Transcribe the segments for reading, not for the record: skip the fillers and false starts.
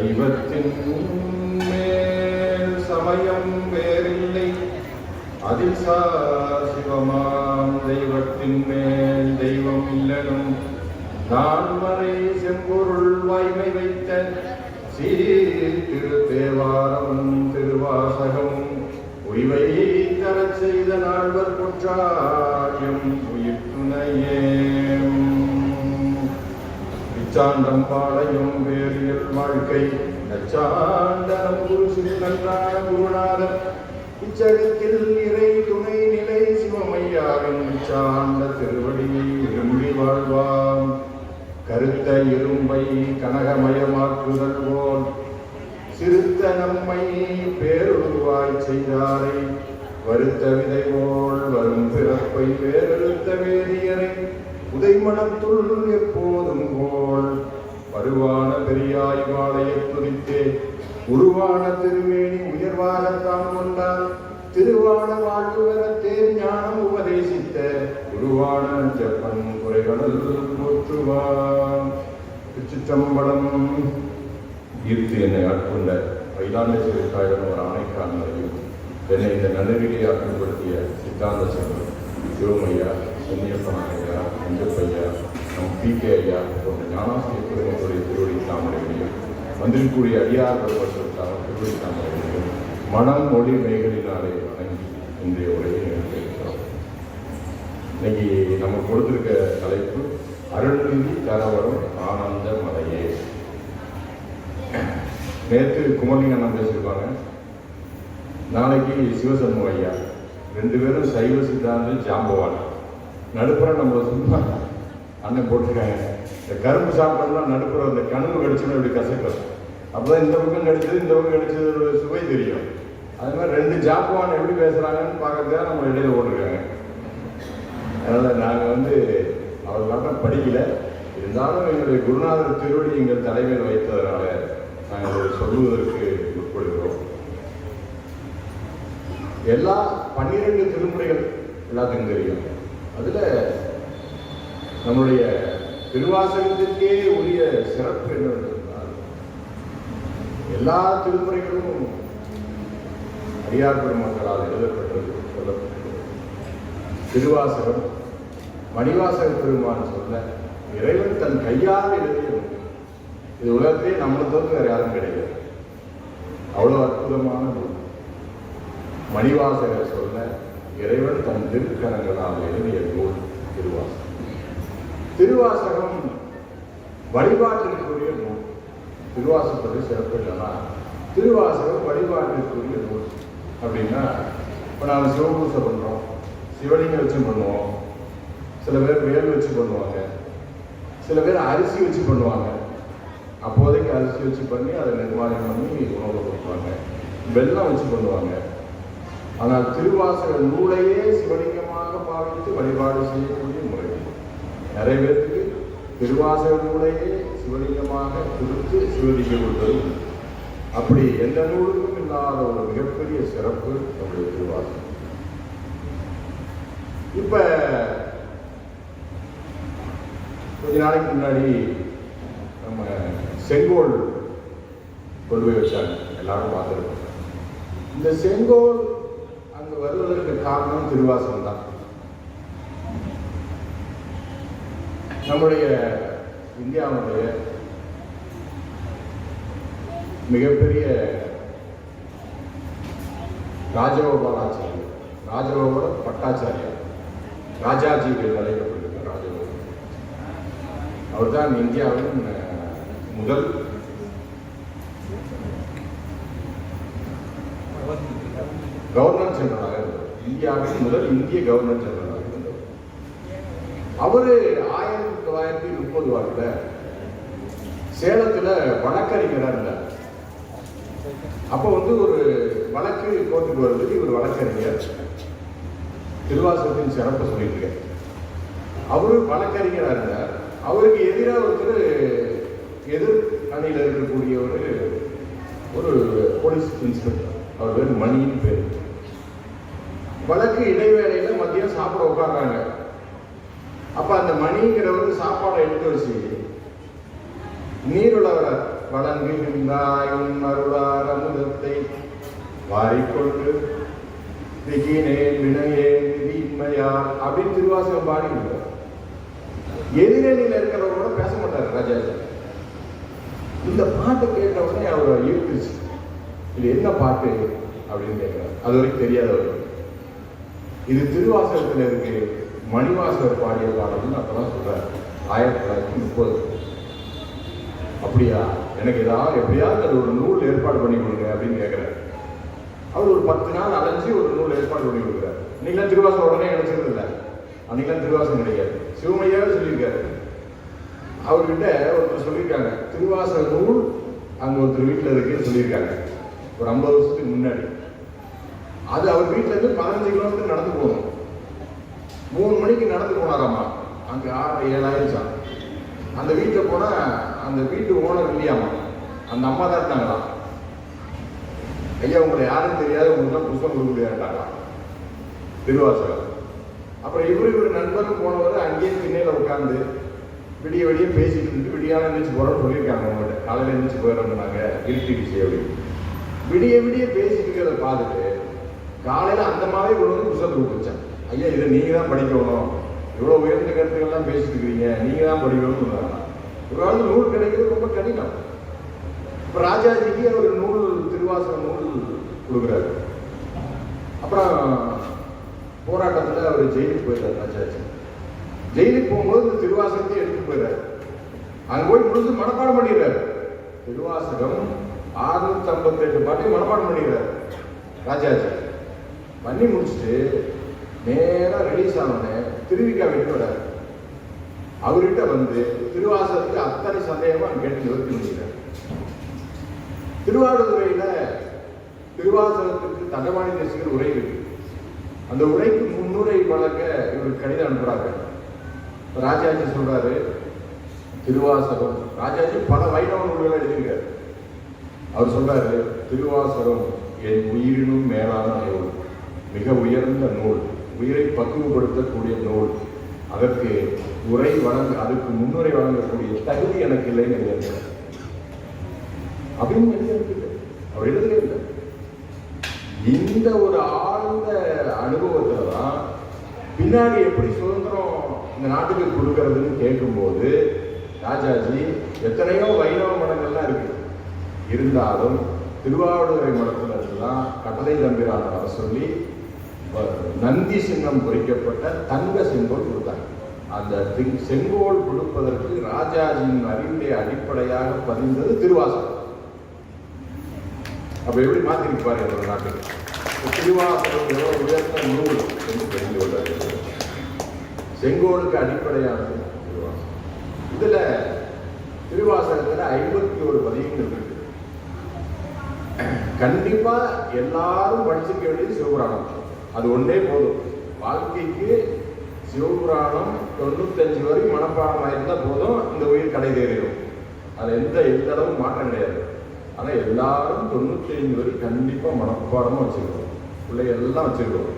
தெய்வத்தின் மேல் சமயம் வேறில்லை, அதில் சிவமாம் தெய்வத்தின் மேல் தெய்வம் இல்லனும், நான்மறை செம்பொருள் வாய்மை வைத்த சீர் தேவாரமும் திருவாசகமும் உய்வை தரச் செய்த நால்வர் குற்றாயம் உயிர் துணையே. இச்சாண்டம் பாளையம் வேறியல் வாழ்க்கை நச்சாண்டனம் குருசில் நன்றான குருநாதர், இச்சகத்தில் இறை துணை நிலை சிவமையாவின் இச்சாண்ட திருவடியை விரும்பி வாழ்வாம். கருத்த இரும்பை கனகமயமாக்குதல் போல் சிறுத்த நம்மை பேருருவாய் செய்தாரை, வருத்த விதை போல் வரும் பிறப்பை வேறெடுத்த வேதியரை உதைமணத்துள் எப்போதும் போல் பருவான பெரியாய் வாழையை துதித்தே உருவான திருமேனி உயர்வாகத்தான் கொண்டார். திருவான வாழ்வு வர தேர் ஞானம் உபதேசித்த உருவான ஜப்பன் குறைகளல் போற்றுவான். திருச்சிற்றம்பலம். ஈர்த்து என்னை ஆட்கொண்ட வைலாண்டேஸ்வரிக்காயிடம் ஒரு ஆணைக்காரனையும் என்னை இந்த நன்னெறியை ஆக்கப்படுத்திய சித்தாந்த சங்கம் சிவமையா, சென்னியப்பனையா, மஞ்சப்பையா, நம் பிகே ஐயா போன்ற ஞானாசிரிய பெருமக்களுடைய திருவடி தாமரைகளையும் வந்திருக்கக்கூடிய அடியார் பெருமக்களுக்கான திருவடி தாமரைகளையும் மனம் மொழி மெய்களினாலே வணங்கி இன்றைய உரையை நிகழ்த்தியிருக்கிறோம். இன்னைக்கு நம்ம கொடுத்திருக்க தலைப்பு அருள்நிதி தரவரும் ஆனந்த மலையே. நேற்று குமரலிங்க அண்ணன் பேசியிருப்பாங்க, நாளைக்கு சிவசண்முக ஐயா, ரெண்டு பேரும் சைவ சித்தாந்த ஜாம்பவான். நடுப்புற நம்ம சும்மா அண்ணன் போட்டிருக்காங்க, இந்த கரும்பு சாப்பிட்டோம்னா நடுப்புற அந்த கணுவு கடிச்சோன்னா இப்படி கசக்கும், அப்போதான் இந்த பக்கம் கடிச்சது இந்த பக்கம் கடிச்சது ஒரு சுவை தெரியும். அது மாதிரி ரெண்டு ஜாம்பவான் எப்படி பேசுகிறாங்கன்னு பார்க்கறதுக்காக நம்ம இடையில ஓட்டிருக்காங்க. அதனால் நாங்கள் அவர்களாட்டம் படிக்கல, இருந்தாலும் எங்களுடைய குருநாதர் திருவடி எங்கள் தலைமையில் வைத்ததனால நாங்கள் சொல்லுவதற்கு உட்படுகிறோம். எல்லா 12 திருமுறைகள் எல்லாத்துக்கும் தெரியும். அதில் நம்முடைய திருவாசகத்திற்கே உரிய சிறப்பு என்னவென்று சொன்னால், எல்லா திருமுறைகளும் அடியார் பெருமக்களால் எழுதப்பட்டது சொல்லப்பட்டது. திருவாசகம் மணிவாசக பெருமான் சொல்ல இறைவன் தன் கையால் எழுதிய இது உலகத்திலே நம்மளை தவிர்த்து வேறு யாரும் கிடையாது. அவ்வளோ அற்புதமான நூல். மணிவாசகர் சொல்ல இறைவன் தன் திருக்கரங்களால் எழுதிய நூல் திருவாசகம். திருவாசகம் வழிபாட்டிற்குரிய நூல். திருவாசகத்தை சிறப்பு இல்லைன்னா திருவாசகம் வழிபாட்டிற்குரிய நூல் அப்படின்னா, இப்போ நாம் சிவபூசை பண்ணுறோம், சிவலிங்கம் வச்சு பண்ணுவோம், சில பேர் வேல் வச்சு பண்ணுவாங்க, சில பேர் அரிசி வச்சு பண்ணுவாங்க. அப்போதைக்கு அரிசி வச்சு பண்ணி அதை நிர்மாணம் பண்ணி உணவு கொடுப்பாங்க. வெல்லம் வச்சு பண்ணுவாங்க. ஆனால் திருவாசக நூலையே சிவலிங்கமாக பாவித்து வழிபாடு செய்யக்கூடிய முறை. நிறைய பேருக்கு திருவாசக நூலையே சிவலிங்கமாக கொடுத்து சிவலிங்கம் கொடுத்தது. அப்படி எந்த நூலுக்கும் இல்லாத ஒரு மிகப்பெரிய சிறப்பு நம்முடைய திருவாசகம். இப்ப கொஞ்ச நாளைக்கு முன்னாடி நம்ம செங்கோல் கொண்டு போய் வச்சாங்க, எல்லாரும் பார்த்துருக்கோம். இந்த செங்கோல் அங்கு வருவதற்கு காரணம் திருவாசகம் தான். நம்முடைய இந்தியாவுடைய மிகப்பெரிய ராஜகோபாலாச்சாரியர், ராஜகோபால பட்டாச்சாரியார், ராஜாஜி அழைக்கப்படுகிறார் ராஜகோபால். அவர் தான் இந்தியாவின் முதல் கவர்னர் ஜெனரலாக இருந்தார். இந்தியாவின் முதல் இந்திய கவர்னர் ஜெனரலாக இருந்தவர். அவரு 1930 சேலத்துல வழக்கறிஞராக இருந்தார். அப்போ ஒரு வழக்கு கோர்ட்டுக்கு வருது, இவர் வழக்கறிஞர், திருவாசகத்தின் சிறப்பு சொல்லிட்டு அவரு வழக்கறிஞராக இருந்தார். அவருக்கு எதிராக எதிர் அணியில் இருக்கக்கூடிய ஒரு போலீஸ் இன்ஸ்பெக்டர், அவர் பேர் மணின்னு பேர். வழக்கு இடைவேளையில மதியம் சாப்பிட உட்கார்றாங்க. அப்ப அந்த மணிங்கிறவர் சாப்பாடை எடுத்து வச்சு நீருளவர் வழங்குகின்றாயும் அருளார் அமுதத்தை வாரிக்கொண்டு விகினேன் வினையேன் விதியின்மையார் அப்படின்னு திருவாசகம் பாடிக்கிறார். எதிரணியில் இருக்கிறவரோட பேச மாட்டார் ராஜாஜி. இந்த பாட்டை கேட்ட உடனே அவர் ஈர்த்துச்சு. இது என்ன பாட்டு அப்படின்னு கேட்கிறார். அது வரைக்கும் தெரியாதவர். இது திருவாசகத்தில் இருக்கு, மணிவாசகர் பாடிய பாடல்னு அப்பதான் சொல்றாரு. 1930. அப்படியா, எனக்கு ஏதாவது எப்படியாவது அது ஒரு நூல் ஏற்பாடு பண்ணி கொடுங்க அப்படின்னு கேட்கிறார். அவர் ஒரு 10 நாள் அலைஞ்சி ஒரு நூல் ஏற்பாடு பண்ணி கொடுக்குறாரு. இன்னைக்கெல்லாம் திருவாசகம் உடனே கிடைச்சது இல்லை, அன்னைக்கெல்லாம் திருவாசகம் கிடையாது. சிவமையாவே சொல்லியிருக்காரு. அவர்கிட்ட ஒருத்தர் சொல்லியிருக்காங்க, திருவாசக நூல் அங்க ஒருத்தர் வீட்டில் இருக்குன்னு சொல்லியிருக்காங்க. ஒரு 50 வருஷத்துக்கு முன்னாடி. அது அவர் வீட்டுல இருந்து 15 கிலோமீட்டர் நடந்து போகணும். 3 மணிக்கு நடந்து போனாராமா. அங்க 6, 7 ஆயிடுச்சான். அந்த வீட்டில் போனா அந்த வீட்டு ஓனர் இல்லையாமா, அந்த அம்மா தான் இருந்தாங்களாம். ஐயா உங்களை யாரும் தெரியாது, உங்களுக்கு தான் புத்தகம் கொடுக்க முடியாட்டாங்களா திருவாசகம். அப்புறம் இவர் நண்பரும் போனவர் அங்கேயே திண்ணையில உட்காந்து விடிய விடிய பேசிட்டு இருந்து விடியான எழுந்திரிச்சு போறோம்னு சொல்லியிருக்காங்க. அவங்கள்ட்ட காலையில் எழுந்திரிச்சு போயிடறோம், நாங்க இருட்டிடுச்சு அப்படின்னு விடிய விடிய பேசிட்டு இருக்கிறத பார்த்துட்டு காலையில அந்த மாதிரி கொண்டு வந்து புத்தகத்தை கொடுத்துச்சான். ஐயா இதை நீங்க தான் படிக்கணும், இவ்வளவு உயர்ந்த கருத்துக்கள்லாம் பேசிட்டு இருக்கிறீங்க, நீங்க தான் படிக்கணும்னு சொன்னாங்க. ஒரு காலத்து நூல் கிடைக்கிறது ரொம்ப கடினம். இப்ப ராஜாஜிக்கு அவர் நூல், திருவாசக நூல் கொடுக்குறாரு. அப்புறம் போராட்டத்தில் அவர் ஜெயிலுக்கு போயிட்டார். ராஜாஜி ஜெயிலுக்கு போகும்போது இந்த திருவாசகத்தை எடுத்துட்டு போயிடுறாரு. அங்க போய் முடிஞ்சு மனப்பாடம் பண்ணிடுறாரு. திருவாசகம் 658 பாட்டையும் மனப்பாடம் பண்ணிடுறாரு ராஜாஜி. பண்ணி முடிச்சுட்டு நேரா ரிலீஸ் ஆனோடனே திருவிக்கா வீட்டுக்கு வராரு. அவர்கிட்ட வந்து திருவாசகத்துக்கு அத்தனை சந்தேகமா கேட்டு நிவர்த்தி முடிக்கிறார். திருவாரூரையில திருவாசகத்துக்கு தண்டவாணி தேசிகர் உரை இருக்கு. அந்த உரைக்கு முன்னுரை வழங்க இவர் கடிதம் அனுப்புறாங்க. ராஜாஜி சொல்றாரு, திருவாசகம், ராஜாஜி பல வைணவ நூல்களை எழுதியிருக்காரு. அவர் சொல்றாரு, திருவாசகம் என் உயிரினும் மேலான நூல், மிக உயர்ந்த நூல், உயிரை பக்குவப்படுத்தக்கூடிய நூல். அதற்கு உரை அதுக்கு முன்னுரை வழங்கக்கூடிய தகுதி எனக்கு இல்லைன்னு எழுதியிருக்கிறார். அப்படின்னு எழுதியிருக்கு. அவர் எழுதவே இல்லை. இந்த ஒரு ஆழ்ந்த அனுபவத்துல தான் பின்னாடி எப்படி சுதந்திரம் இந்த நாட்டுக்கு கொடுக்கறதுன்னு கேட்கும்போது ராஜாஜி எத்தனையோ வைணவ மடங்கள்லாம் இருக்கு, இருந்தாலும் திருவாவடுதுறை மடத்துல இருந்துதான் கட்டளை தம்பிரான வர சொல்லி நந்தி சின்னம் பொறிக்கப்பட்ட தங்க செங்கோல் கொடுத்தாங்க. அந்த செங்கோல் கொடுப்பதற்கு ராஜாஜியின் அறிவுடைய அடிப்படையாக பதிந்தது திருவாசகம். அப்ப எப்படி மாத்திருக்கு பாருங்க ஒரு நாட்டுக்கு. திருவாசகம் எவ்வளவு உயர்ந்த நூல் என்று தெரிந்து கொண்டார்கள். செங்கோலுக்கு அடிப்படையானது திருவாசகம். இதுல திருவாசகத்துல 51 பதிகங்கள் இருக்கு. கண்டிப்பா எல்லாரும் படிச்சுக்க வேண்டியது சிவபுராணம். அது ஒன்றே போதும். வாழ்க்கைக்கு சிவபுராணம் 95 வரைக்கும் மனப்பாடம் ஆயிருந்தா போதும், இந்த உயிர் கடை தேறிடும். அதுல எந்த அளவும் மாற்றம் கிடையாது. ஆனா எல்லாரும் 95 வரை கண்டிப்பா மனப்பாடமா வச்சுக்கிறோம், பிள்ளைகள் எல்லாம் வச்சுக்கிறோம்.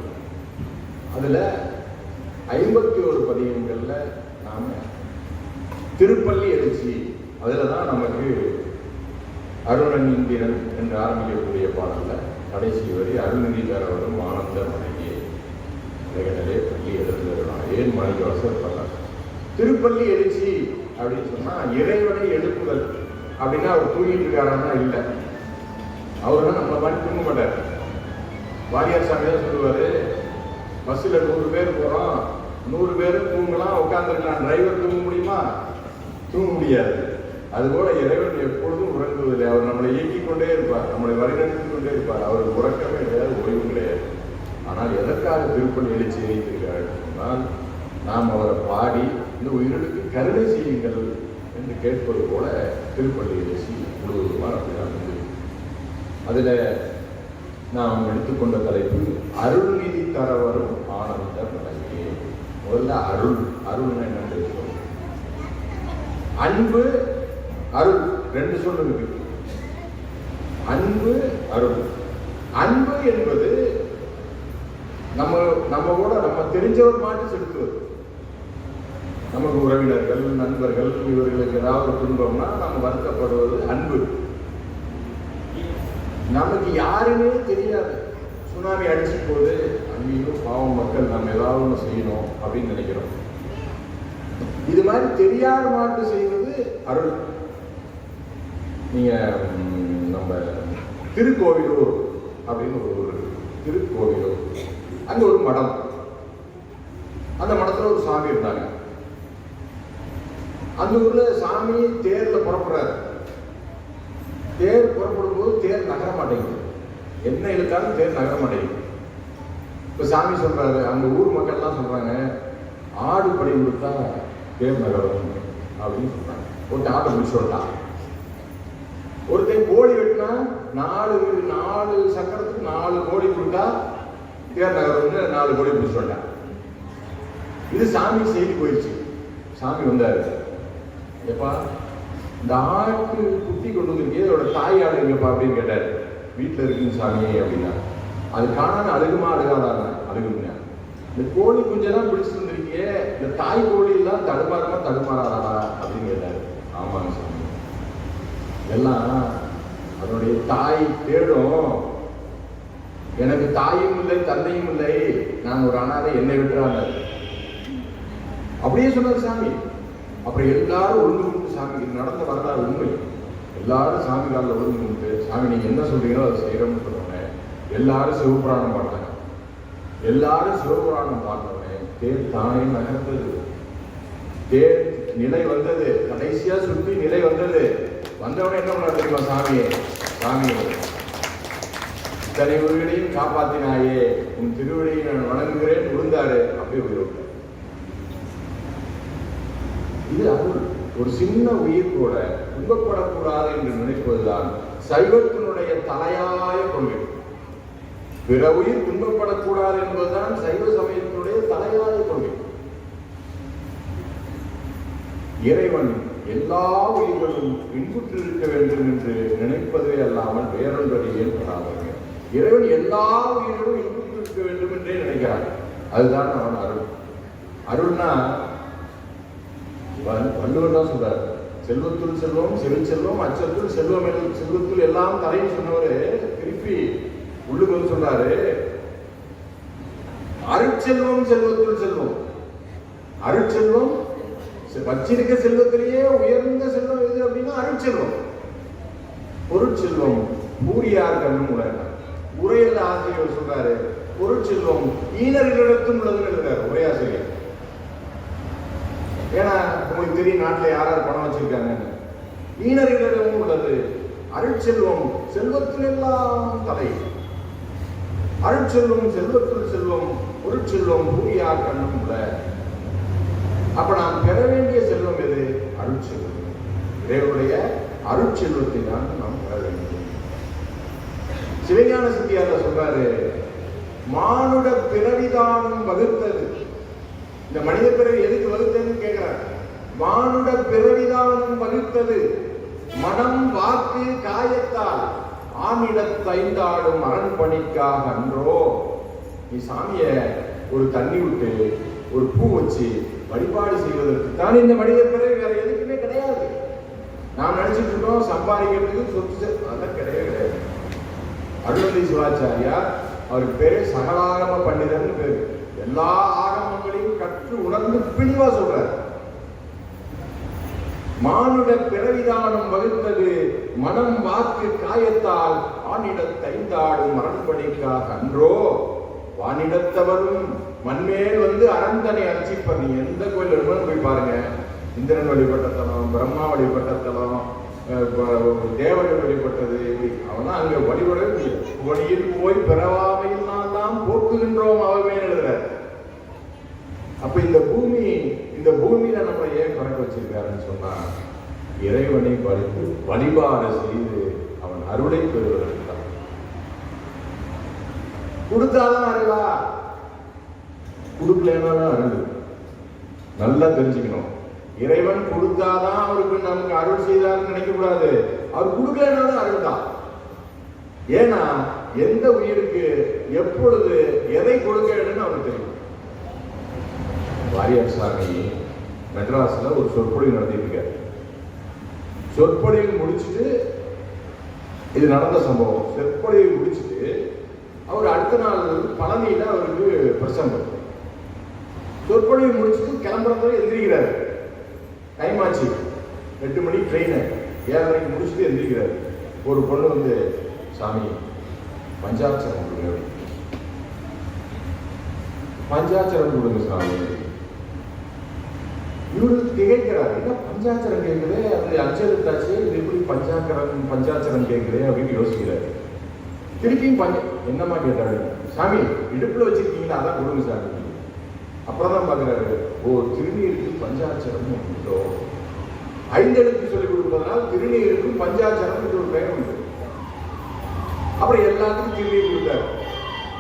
அதுல 51 பதிகங்கள்ல நாம திருப்பள்ளி எழுச்சி, அதுலதான் நமக்கு அருணன் இந்திரன் என்று ஆரம்பிக்கக்கூடிய பாடல்ல கடைசி வரி அருள்நிதி தரவரும் ஆனந்த மனையே உலகநிலே பள்ளி எழுதுகிறான். ஏன் மணிக்கு அவசரப்படலாம். திருப்பள்ளி எழுச்சி அப்படின்னு சொன்னா இறைவனை எழுப்புதல் அப்படின்னா அவர் தூங்கிட்டு இருக்காருன்னா இல்லை, அவருன்னா நம்மளை மாதிரி தூங்க மாட்டார். வாரியார் சாமி தான் சொல்லுவாரு, பஸ்ஸில் 100 பேர் போகிறோம், 100 பேரும் தூங்கலாம், உட்காந்துருக்கலாம். டிரைவர் தூங்க முடியுமா? தூங்க முடியாது. அதுபோல இறைவன் எப்பொழுதும் உறங்குவதில்லை. அவர் நம்மளை இயக்கிக் கொண்டே இருப்பார், நம்மளை வழிநடத்திக் கொண்டே இருப்பார். அவருக்கு உறக்கமே கிடையாது, ஓய்வும் கிடையாது. ஆனால் எதற்காக திருப்பள்ளி எழுச்சி வைத்திருக்கிறார் சொன்னால், நாம் அவரை பாடி இந்த உயிர்களுக்கு கருணை செய்யுங்கள் என்று கேட்பது போல திருப்பள்ளி எழுச்சி முழுவதுமாக அப்படிதான் இருந்தது. அதில் நாம் எடுத்துக்கொண்ட தலைப்பு அருள்நிதி தரவரும் ஆனந்த மனையே. முதல்ல அருள், அருள்னா என்னன்னு தெரியும். அன்பு, அருள், 2 சொல் இருக்கு. அன்பு, அருள். அன்பு என்பது நம்ம கூட நம்ம தெரிஞ்சவர் மாட்டு செலுத்துவது. நமக்கு உறவினர்கள், நண்பர்கள், இவர்களுக்கு ஏதாவது துன்பம்னா நம்ம வருத்தப்படுவது அன்பு. நமக்கு யாருமே தெரியாது. சுனாமி அடிச்சு போது அங்கேயோ பாவம் மக்கள் நம்ம ஏதாவது ஒன்று செய்யணும் அப்படின்னு நினைக்கிறோம். இது மாதிரி தெரியாத மாட்டு செய்வது அருள். நீங்க நம்ம திருக்கோவிலூர் அப்படின்னு ஒரு ஊர், திருக்கோவிலூர், அங்க ஒரு மடம். அந்த மடத்துல ஒரு சாமி இருந்தாங்க. அந்த ஊர்ல சாமி தேர்ல புறப்படுறாரு. தேர் புறப்படும் போது தேர் நகர மாட்டேங்குது. என்ன இழுத்தாலும் தேர் நகர மாட்டேங்குது. இப்ப சாமி சொல்றாரு, அந்த ஊர் மக்கள் எல்லாம் சொல்றாங்க, ஆடு படி கொடுத்தா தேர் நகரம் அப்படின்னு சொல்றாங்க. ஒரு ஆட்டை முடிச்சு விட்டான். ஒருத்தன் கோழி வெட்டினா 4 சக்கரத்துக்கு 4 கோழி கொடுத்தா தேர் நகரம்னு 4 கோழி முடிச்சு விட்டான். இது சாமி செய்தி போயிடுச்சு. சாமி வந்தாரு, எப்பா இந்த ஆட்டு குட்டி கொண்டு வந்திருக்கே, அதோட தாய் ஆடு எங்கப்பா அப்படின்னு கேட்டாரு. வீட்டில் இருக்குங்க சாமி அப்படின்னா. அது காணான்னு அழுகுமா அழுகாதாங்க? அழுகுங்க. இந்த கோழி குஞ்செல்லாம் பிடிச்சிட்டு வந்திருக்கியே, இந்த தாய் கோழி எல்லாம் தடுமாறாதா அப்படின்னு கேட்டாரு. ஆமாங்க சாமி, எல்லாம் அதனுடைய தாய் தேடும். எனக்கு தாயும் இல்லை தந்தையும் இல்லை, நான் ஒரு அனாதை, என்னை விட்டுறாங்க அப்படியே சொன்னார் சாமி. அப்புறம் எல்லாரும் ஒழுங்கு கொண்டு சாமி, நடந்த வரலாறு உண்மை. எல்லாரும் சாமி காலில் ஒழுங்கு கொண்டு, சாமி நீங்க என்ன சொல்றீங்களோ அதை செய்யறோம்னு சொன்னோன்னே எல்லாரும் சிவபுராணம் பாடினாங்க. எல்லாரும் சிவபுராணம் பாடினோடனே தேர் தானே நகர்ந்தது. தேர் நிலை வந்தது. கடைசியா சுற்றி நிலை வந்தது. வந்தவனே என்ன பண்ண தெரியுமா? சாமி இத்தனை உயிர்களையும் காப்பாத்தினாயே, உன் திருவடியை நான் வணங்குகிறேன் விழுந்தாரு. அப்படியே உயிர். இது அருள். ஒரு சின்ன உயிர் கூட துன்பப்படக்கூடாது என்று நினைப்பதுதான் சைவத்தினுடைய தலையாய கொள்கை. பிற உயிர் துன்பப்படக்கூடாது என்பதுதான் சைவ சமயத்தினுடைய தலையாய கொள்கை. இறைவன் எல்லா உயிர்களும் இன்புற்று இருக்க வேண்டும் என்று நினைப்பதே அல்லாமல் வேறொன்றதை ஏற்படாதவங்க. இறைவன் எல்லா உயிர்களும் இன்புற்று இருக்க வேண்டும் என்றே நினைக்கிறான். அதுதான் அவன் அருள். அருள்னா வள்ளுவர் தான் சொல்றாரு, செல்வத்துள் செல்வம், செல்வம், அச்சத்துள் செல்வம், செல்வத்துள் எல்லாம் தலைன்னு சொன்னவரு திருப்பி உள்ளுக்கு வந்து சொல்றாரு, அருட்செல்வம் செல்வத்துள் செல்வம். அருட்செல்வம் வச்சிருக்க செல்வத்திலேயே உயர்ந்த செல்வம் எது அப்படின்னா அருட்செல்வம். பொருட்செல்வம் பூரியார் கண்ணும் உரையில் ஆசிரியர் சொல்றாரு, பொருட்செல்வம் ஈனர்களிடத்தும் உள்ளதுன்னு எழுதுறாரு உரையாசிரியர். ஏன்னா உங்களுக்கு தெரியும் நாட்டில் யாரார் பணம் வச்சிருக்காங்க, ஈனர்களிடமும் உள்ளது. அருட்செல்வம் செல்வத்தில் எல்லாம் தலை. அருட்செல்வம் செல்வத்தில் செல்வம், பொருட்செல்வம் பூரியார் கண்ணும் உள்ள. அப்ப நாம் பெற வேண்டிய செல்வம் எது? அருட்செல்வம். இறைவனுடைய அருட்செல்வத்தை தான் நாம் பெற வேண்டும். சிவஞான சித்தியார் சொல்றாரு, மானுட பிறவிதானம் வகுத்தது. இந்த மனித பிறவி எதுக்கு வகுத்ததுன்னு கேட்கிறார். மானுட பிறவிதானம் வகுத்தது மனம் வாக்கு காயத்தால் ஆணிடத்தைந்தாடும் அரண்பணிக்காக அன்றோ. நீ சாமிய ஒரு தண்ணி விட்டு ஒரு பூ வச்சு வழிபாடு செய்வதற்கு தான் இந்த மனித பிறவி, வேற எதுக்குமே கிடையாது. நாம் நினைச்சிட்டு இருக்கோம் சம்பாதிக்கிறதுக்கு சொத்து, அதெல்லாம் கிடையவே கிடையாது. அருள்நிதி சிவாச்சாரியார், அவருக்கு பேரு சகலாகம பண்டிதர்னு பேரு. எல்லா ஆகமங்களையும் கற்று உணர்ந்து பிணிவா சொல்றார். மானுட பிறவிதானம் வகுத்தது மனம் வாக்கு காயத்தால் ஆனிடத்தைந்தாடும் அரண்பணிக்காக அன்றோ. வானிடத்தவரும் மண்மேல் வந்து அரண்தனை அர்ச்சிப்பர். நீ எந்த கோயில் வேணும்னு போய் பாருங்க, இந்திரன் வழிபட்ட தலம், பிரம்மா வழிபட்ட தலம், தேவர்கள் வழிபட்டது, அவனா அங்க வழிபடவே முடியாது. வழியில் போய் பிறவாமையில் நாம் போக்குகின்றோம் அவமே எழுதுறார். அப்ப இந்த பூமியில நம்ம ஏன் பிறக்க வச்சிருக்காருன்னு சொன்னா, இறைவனை வழிபாடு செய்து அவன் அருளை பெறுவதற்கு தான். கொடுத்தாதான் அருளா, கொடுக்கலனாலும் அருள். நல்லா தெரிஞ்சுக்கணும். இறைவன் கொடுத்தாதான் அவருக்கு நமக்கு அருள் செய்தார்னு நினைக்க கூடாது. அவர் கொடுக்கலனாலும் அருள் தான். ஏன்னா எந்த உயிருக்கு எப்பொழுது எதை கொடுக்க வேணும்னு அவருக்கு தெரியும். வாரியார் சாமி மெட்ராஸில் ஒரு சொற்பொழிவு நடத்திட்டு இருக்காரு. சொற்பொழிவு முடிச்சுட்டு, இது நடந்த சம்பவம், சொற்பொழிவு முடிச்சுட்டு அவர் அடுத்த நாள் பழனியில் அவருக்கு பிரசங்கம். சொற்பொழிவு முடிச்சுட்டு கிளம்புறதுல எந்திரிக்கிறாரு. டைம் ஆச்சு, 8 மணி ட்ரெயினு, 7:30 முடிச்சுட்டு எந்திரிக்கிறாரு. ஒரு பொண்ணு வந்து, சாமி பஞ்சாட்சரம் கொடுங்க, பஞ்சாட்சரம் கொடுங்க சாமி. இவரு திகைக்கிறார், என்ன பஞ்சாட்சரம் கேட்குது, அது அஞ்செழுத்தாச்சு, இது எப்படி பஞ்சாட்சரம் கேட்குது அப்படின்னு யோசிக்கிறாரு. திருப்பியும் என்னம்மா கேட்டாரு, சாமி இடுப்புல வச்சிருக்கீங்களா, அதான் கொடுங்க சாமி. அப்புறம் தான் பார்க்குறாரு, ஓ திருநீருக்கு பஞ்சாட்சரம் உண்டோ, 5 எழுத்து சொல்லிக் கொடுப்பதனால் திருநீருக்கும் பஞ்சாட்சரம் ஒரு பெயர் உண்டு. அப்புறம் எல்லாத்துக்கும் திருநீர் கொடுத்தாரு,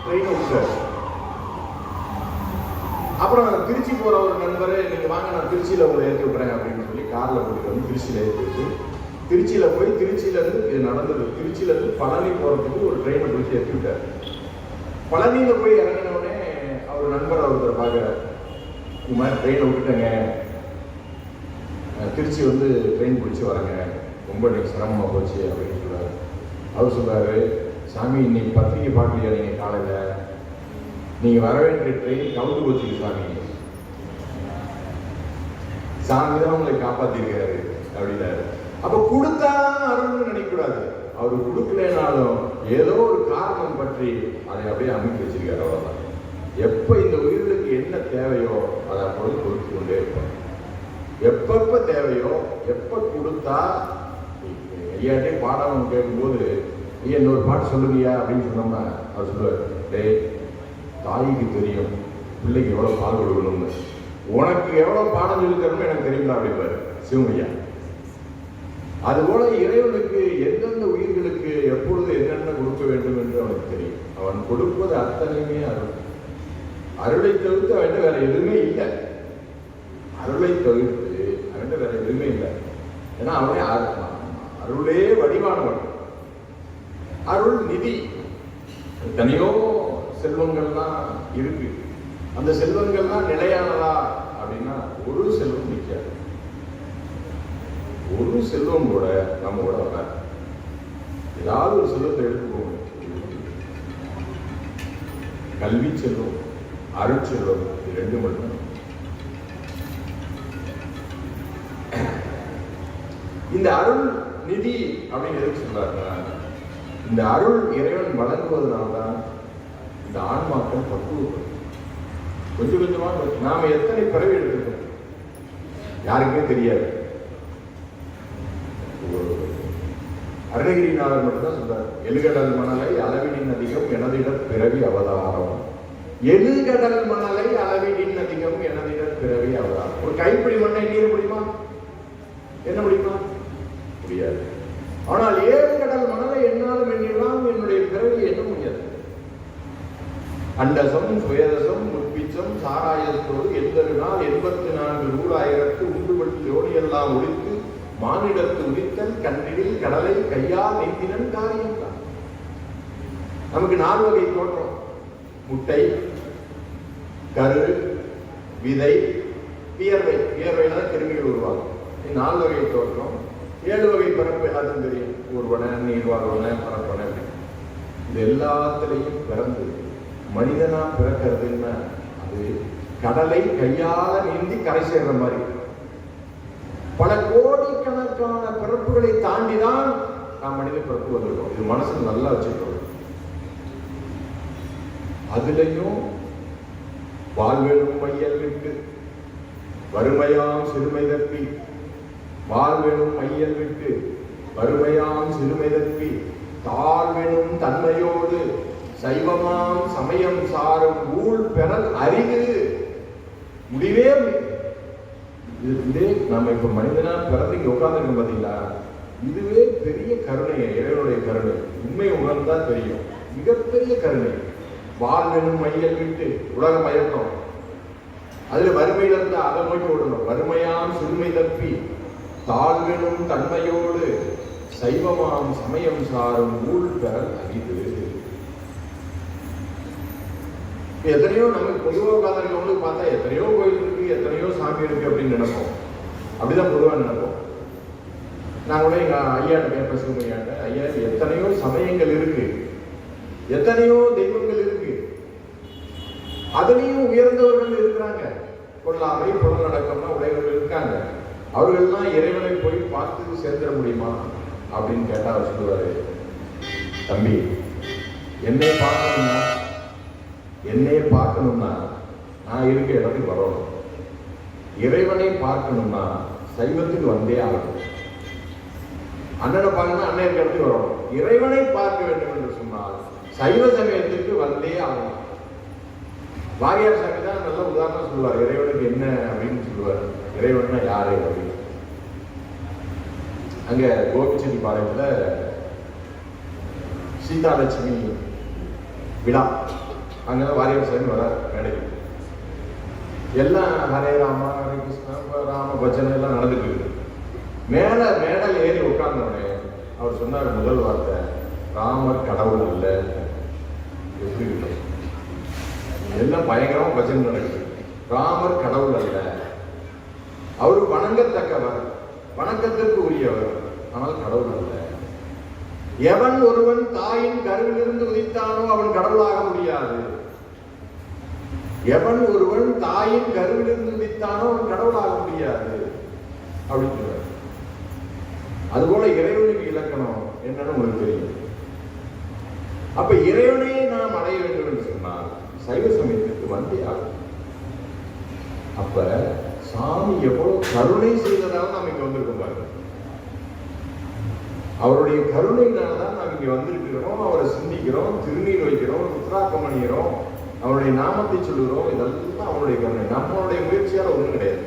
ட்ரெயினை விட்டார். அப்புறம் திருச்சி போற ஒரு நண்பரை, நீங்க வாங்க நான் திருச்சியில உங்களை ஏற்றி விட்டுறேன் அப்படின்னு சொல்லி கார்ல போட்டு வந்து திருச்சியில ஏற்றிட்டு, திருச்சியில போய் திருச்சியில இருந்து இது நடந்தது, திருச்சியில இருந்து பழனி போறதுக்கு ஒரு ட்ரெயினை பிடிச்சி ஏற்றி விட்டார். பழனியில போய் இறங்கினவுடனே அவர் நண்பர் ஒருத்தர் பார்க்கிறார், இந்த மாதிரி ட்ரெயினை விட்டுட்டேங்க, திருச்சி வந்து ட்ரெயின் பிடிச்சி வரேங்க, ரொம்ப எனக்கு சிரமமாக போச்சு அப்படின்னு சொல்றாரு. அவர் சொல்றாரு, சாமி இன்னைக்கு பத்திரிக்கை பார்க்கலையா நீங்க காலையில, நீங்க வர வேண்டிய ட்ரெயின் கவுந்து போச்சு சாமி, சாமி தான் உங்களை காப்பாத்திருக்காரு அப்படின்னாரு. அப்ப கொடுத்தா அருள்னு நினைக்கக்கூடாது, அவரு கொடுக்கலனாலும் ஏதோ ஒரு காரணம் பற்றி அதை அப்படியே அமைத்து வச்சிருக்காரு, அவ்வளவுதான். எப்ப இந்த உயிர்களுக்கு என்ன தேவையோ அதை அப்பொழுது கொடுத்து கொண்டே இருப்பாங்க. எப்பப்ப தேவையோ எப்ப கொடுத்தா, ஐயாட்டே பாடம் கேட்கும்போது ஐயா இன்னொரு பாட்டு சொல்லுங்கய்யா அப்படின்னு சொன்னோம்னா அவர் சொல்லுவார், டேய் தாய்க்கு தெரியும் பிள்ளைக்கு எவ்வளவு பால் கொடுக்கணும்னு, உனக்கு எவ்வளவு பாடம் சொல்லித்தரணும்னு எனக்கு தெரியுங்களா அப்படிப்பாரு சிவமையா. அதுபோல இறைவனுக்கு எந்தெந்த உயிர்களுக்கு எப்பொழுது என்னென்ன கொடுக்க வேண்டும் என்று அவனுக்கு தெரியும். அவன் கொடுப்பது அத்தனையுமே அருள். அருளை தவிர்த்து அவன்கிட்ட வேற எதுவுமே இல்லை. அருளை தவிர்த்து அவன்கிட்ட வேற எதுவுமே இல்லை. ஏன்னா அவனே அருளே வடிவானவன். அருள் நிதி. எத்தனையோ செல்வங்கள்லாம் இருக்கு, அந்த செல்வங்கள்லாம் நிலையானதா அப்படின்னா ஒரு செல்வம் நிற்காது. ஒரு செல்வம் கூட நம்ம கூட வராது. ஏதாவது ஒரு செல்வத்தை எடுத்துக்கோங்க, கல்வி செல்வம் அருட்செல்வம், இது 2 மட்டும். இந்த அருள் நிதி அப்படின்னு எதுக்கு சொல்றாருன்னா, இந்த அருள் இறைவன் வழங்குவதனால்தான் இந்த ஆன்மாக்கள் பக்குவப்படும். கொஞ்சம் கொஞ்சமா நாம எத்தனை பிறவி எடுத்துக்கோம் யாருக்குமே தெரியாது. அருணகிரிநாதர் மட்டும்தான் சொல்றாரு, எழுகடல் மணலை அளவினின் அதிகம் எனதிட பிறவி அவதாரம். எழுகடல் மணலை அளவினின் அதிகம் எனதிட பிறவி அவதாரம். ஒரு கைப்பிடி மண்ணை நீர முடியுமா? என்ன முடியுமா? முடியாது. ஆனால் 7 கடல் மணலை என்னாலும் எண்ணிடலாம், என்னுடைய பிறவி எண்ண முடியாது. அண்டசம் சுயதசம் முற்பிச்சம் சாராயத்தோடு 80 நாள் 84 நூறாயிரத்து உண்டுபட்டு ஜோடியெல்லாம் ஒழித்து மானிடத்து உதித்தல் கண்ணிடில் கடலை கையால் நீந்தினன் காரியம் தான். நமக்கு 4 வகை தோற்றம்: முட்டை, கரு, விதை, வியர்வை. வியர்வையில தான் கிருமிகள் உருவாகும். 4 வகை தோற்றம், 7 வகை பிறப்பு. எல்லாத்துக்கும் தெரியும், ஊர்வன, நீர்வாழ்வன, பரப்பன. இது எல்லாத்திலையும் பிறந்து மனிதனா பிறக்கிறதுன்னா அது கடலை கையால நீந்தி கரை சேர்ற மாதிரி. பல கோடிக்கணக்கான பிறப்புகளை தாண்டிதான் நாம் மனித பிறப்பு வந்திருக்கோம். இது மனசுல நல்லா வச்சுக்கணும். அதுலயும் வாழ்வெனும் மையல் விட்டு வறுமையாம் சிறுமை தப்பி, வாழ்வெனும் மையல் விட்டு வறுமையாம் சிறுமை தப்பி, தாழ்வெனும் தன்மையோடு சைவமாம் சமயம் சாரும் ஊழ் பெறல் அறிவு. முடிவே இதே நம்ம இப்ப மனிதனா பிறந்து உட்கார்ந்துருக்கோம் பாத்தீங்களா, இதுவே பெரிய கருணை, இறைவனுடைய கருணை. உண்மை உணர்ந்தா தெரியும், மிகப்பெரிய கருணை. வாழ்வெனும் மையல் விட்டு உலக மயக்கம், அதுல வறுமையில இருந்தா அதை நோக்கி விடணும். வறுமையாம் சிறுமை தப்பி தாழ்வெனும் தன்மையோடு சைவமாம் சமயம் சாரும் ஊழ் பெறல் அறிவு. எத்தனையோ நமக்கு பொதுவாக உட்காந்துருக்கவங்களுக்கு பார்த்தா எத்தனையோ கோயில் இருக்கு, எத்தனையோ சாமி இருக்கு அப்படின்னு நினைப்போம். அப்படிதான் பொதுவாக நினைப்போம். நான் கூட எங்க ஐயாட்ட கேட்பேன், சிவமையாட்ட, ஐயா எத்தனையோ சமயங்கள் இருக்கு, எத்தனையோ தெய்வங்கள் இருக்கு, அதுலேயும் உயர்ந்தவர்கள் இருக்கிறாங்க. கொல்லாமை புலநடக்கம்னா உடையவர்கள் இருக்காங்க. அவர்கள்லாம் இறைவனை போய் பார்த்து சேர்ந்துட முடியுமா அப்படின்னு கேட்டா அவர் சொல்லுவாரு, தம்பி என்னையே பார்க்கணும்னா நான் இருக்க இடத்துக்கு வரணும். இறைவனை பார்க்கணும்னா சைவத்துக்கு வந்தே ஆகணும். அண்ணனை பார்க்கணும், அண்ணன் இருக்க இடத்துக்கு வரணும். இறைவனை பார்க்க வேண்டும் என்று சொன்னால் சைவ சமயத்துக்கு வந்தே ஆகணும். வாரியார் சாமி தான் நல்ல உதாரணம் சொல்லுவார். இறைவனுக்கு என்ன அப்படின்னு சொல்லுவார். இறைவன்னா யாரு அப்படின்னு. அங்க கோபிச்செட்டிப்பாளையத்துல சீதாலட்சுமி விழா, அங்கதான் வாரியார் சாமி வரார் மேடைக்கு. எல்லாம் ஹரே ராமா ஹரே கிருஷ்ணா ராம பஜனை எல்லாம் நடந்துட்டு இருக்கு. மேடல் ஏறி உட்கார்ந்தோடனே அவர் சொன்னார் முதல் வார்த்தை, ராமர் கடவுள் அல்ல. எப்படி எல்லாம் பயங்கரமா பஜனை நடக்குது. ராமர் கடவுள் அல்ல, அவரு வணங்கத்தக்கவர், வணக்கத்திற்கு உரியவர், ஆனால் கடவுள் அல்ல. எவன் ஒருவன் தாயின் கருவிலிருந்து உதித்தானோ அவன் கடவுளாக முடியாது. எவன் ஒருவன் தாயின் கருவிலிருந்து உதித்தானோ அவன் கடவுளாக முடியாது அப்படின்னு சொல்றார். அதுபோல இறைவனுக்கு இலக்கணம் என்னன்னு உங்களுக்கு தெரியும். அப்ப இறைவனை நாம் அடைய வேண்டும் என்று சொன்னால் சைவ சமயத்திற்கு வந்தே ஆகும். அப்ப சாமி எவ்வளவு கருணை செய்ததால் நாம் இங்க வந்திருக்கோம் பாருங்க. அவருடைய கருணையினால்தான் நாம் இங்க வந்திருக்கிறோம். அவரை சிந்திக்கிறோம், திருநீர் வைக்கிறோம், ருத்ராக்கம் அணிகிறோம், அவருடைய நாமத்தை சொல்லுகிறோம். இதெல்லாம் அவருடைய கருணை. நம்மளுடைய முயற்சியால் ஒன்றும் கிடையாது,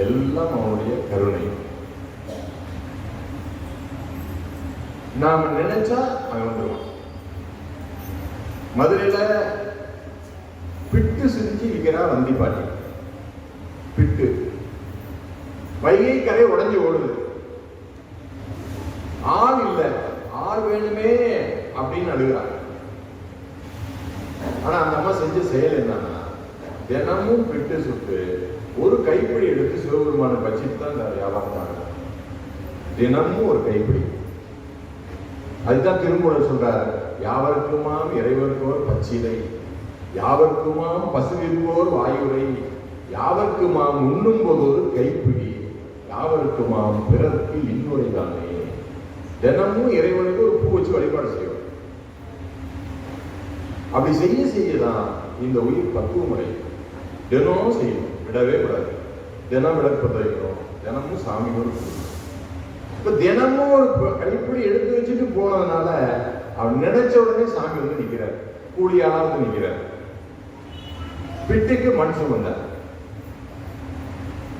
எல்லாம் அவனுடைய கருணை. நாம நினைச்சா அவன் வந்துடுவான். மதுரையில பிட்டு சிரிச்சு விற்கிறா வந்தி பாட்டி. பிட்டு வைகை கரை உடஞ்சி ஓடுது. ஆள் இல்லை, ஆள் வேணுமே அப்படின்னு அழுகிறாங்க. ஆனா அந்த அம்மா செஞ்ச செயல் என்னன்னா, தினமும் பிட்டு சுட்டு ஒரு கைப்பிடி எடுத்து சிவபெருமான வச்சுட்டு தான் இந்த வியாபாரம் பண்ணாங்க. தினமும் ஒரு கைப்பிடி. அதுதான் திருமூலர் சொல்றார், யாவருக்குமாம் இறைவருக்கோர் பச்சிலை, யாவருக்குமாம் பசுவிற்கோர் வாயுரை, யாவருக்குமாம் உண்ணும் போது ஒரு கைப்பிடி, யாவருக்குமாம் பிறருக்கு இன்னொரு தானே. தினமும் இறைவனுக்கு ஒரு பூ வச்சு வழிபாடு செய்யும். அப்படி செய்யதான் இந்த உயிர் பக்குவமுறை. தினம் செய்யணும், விடவே விடாது. தினம் விளக்கு வைக்கணும், தினமும் சாமியோடு. இப்ப தினமும் ஒரு கைப்பிடி எடுத்து வச்சுட்டு போனதுனால அவன் நினைச்ச உடனே சாமி வந்து நிக்கிறார், கூலியாளர் நிக்கிறார். பிட்டுக்கு மண் சுமந்தார்,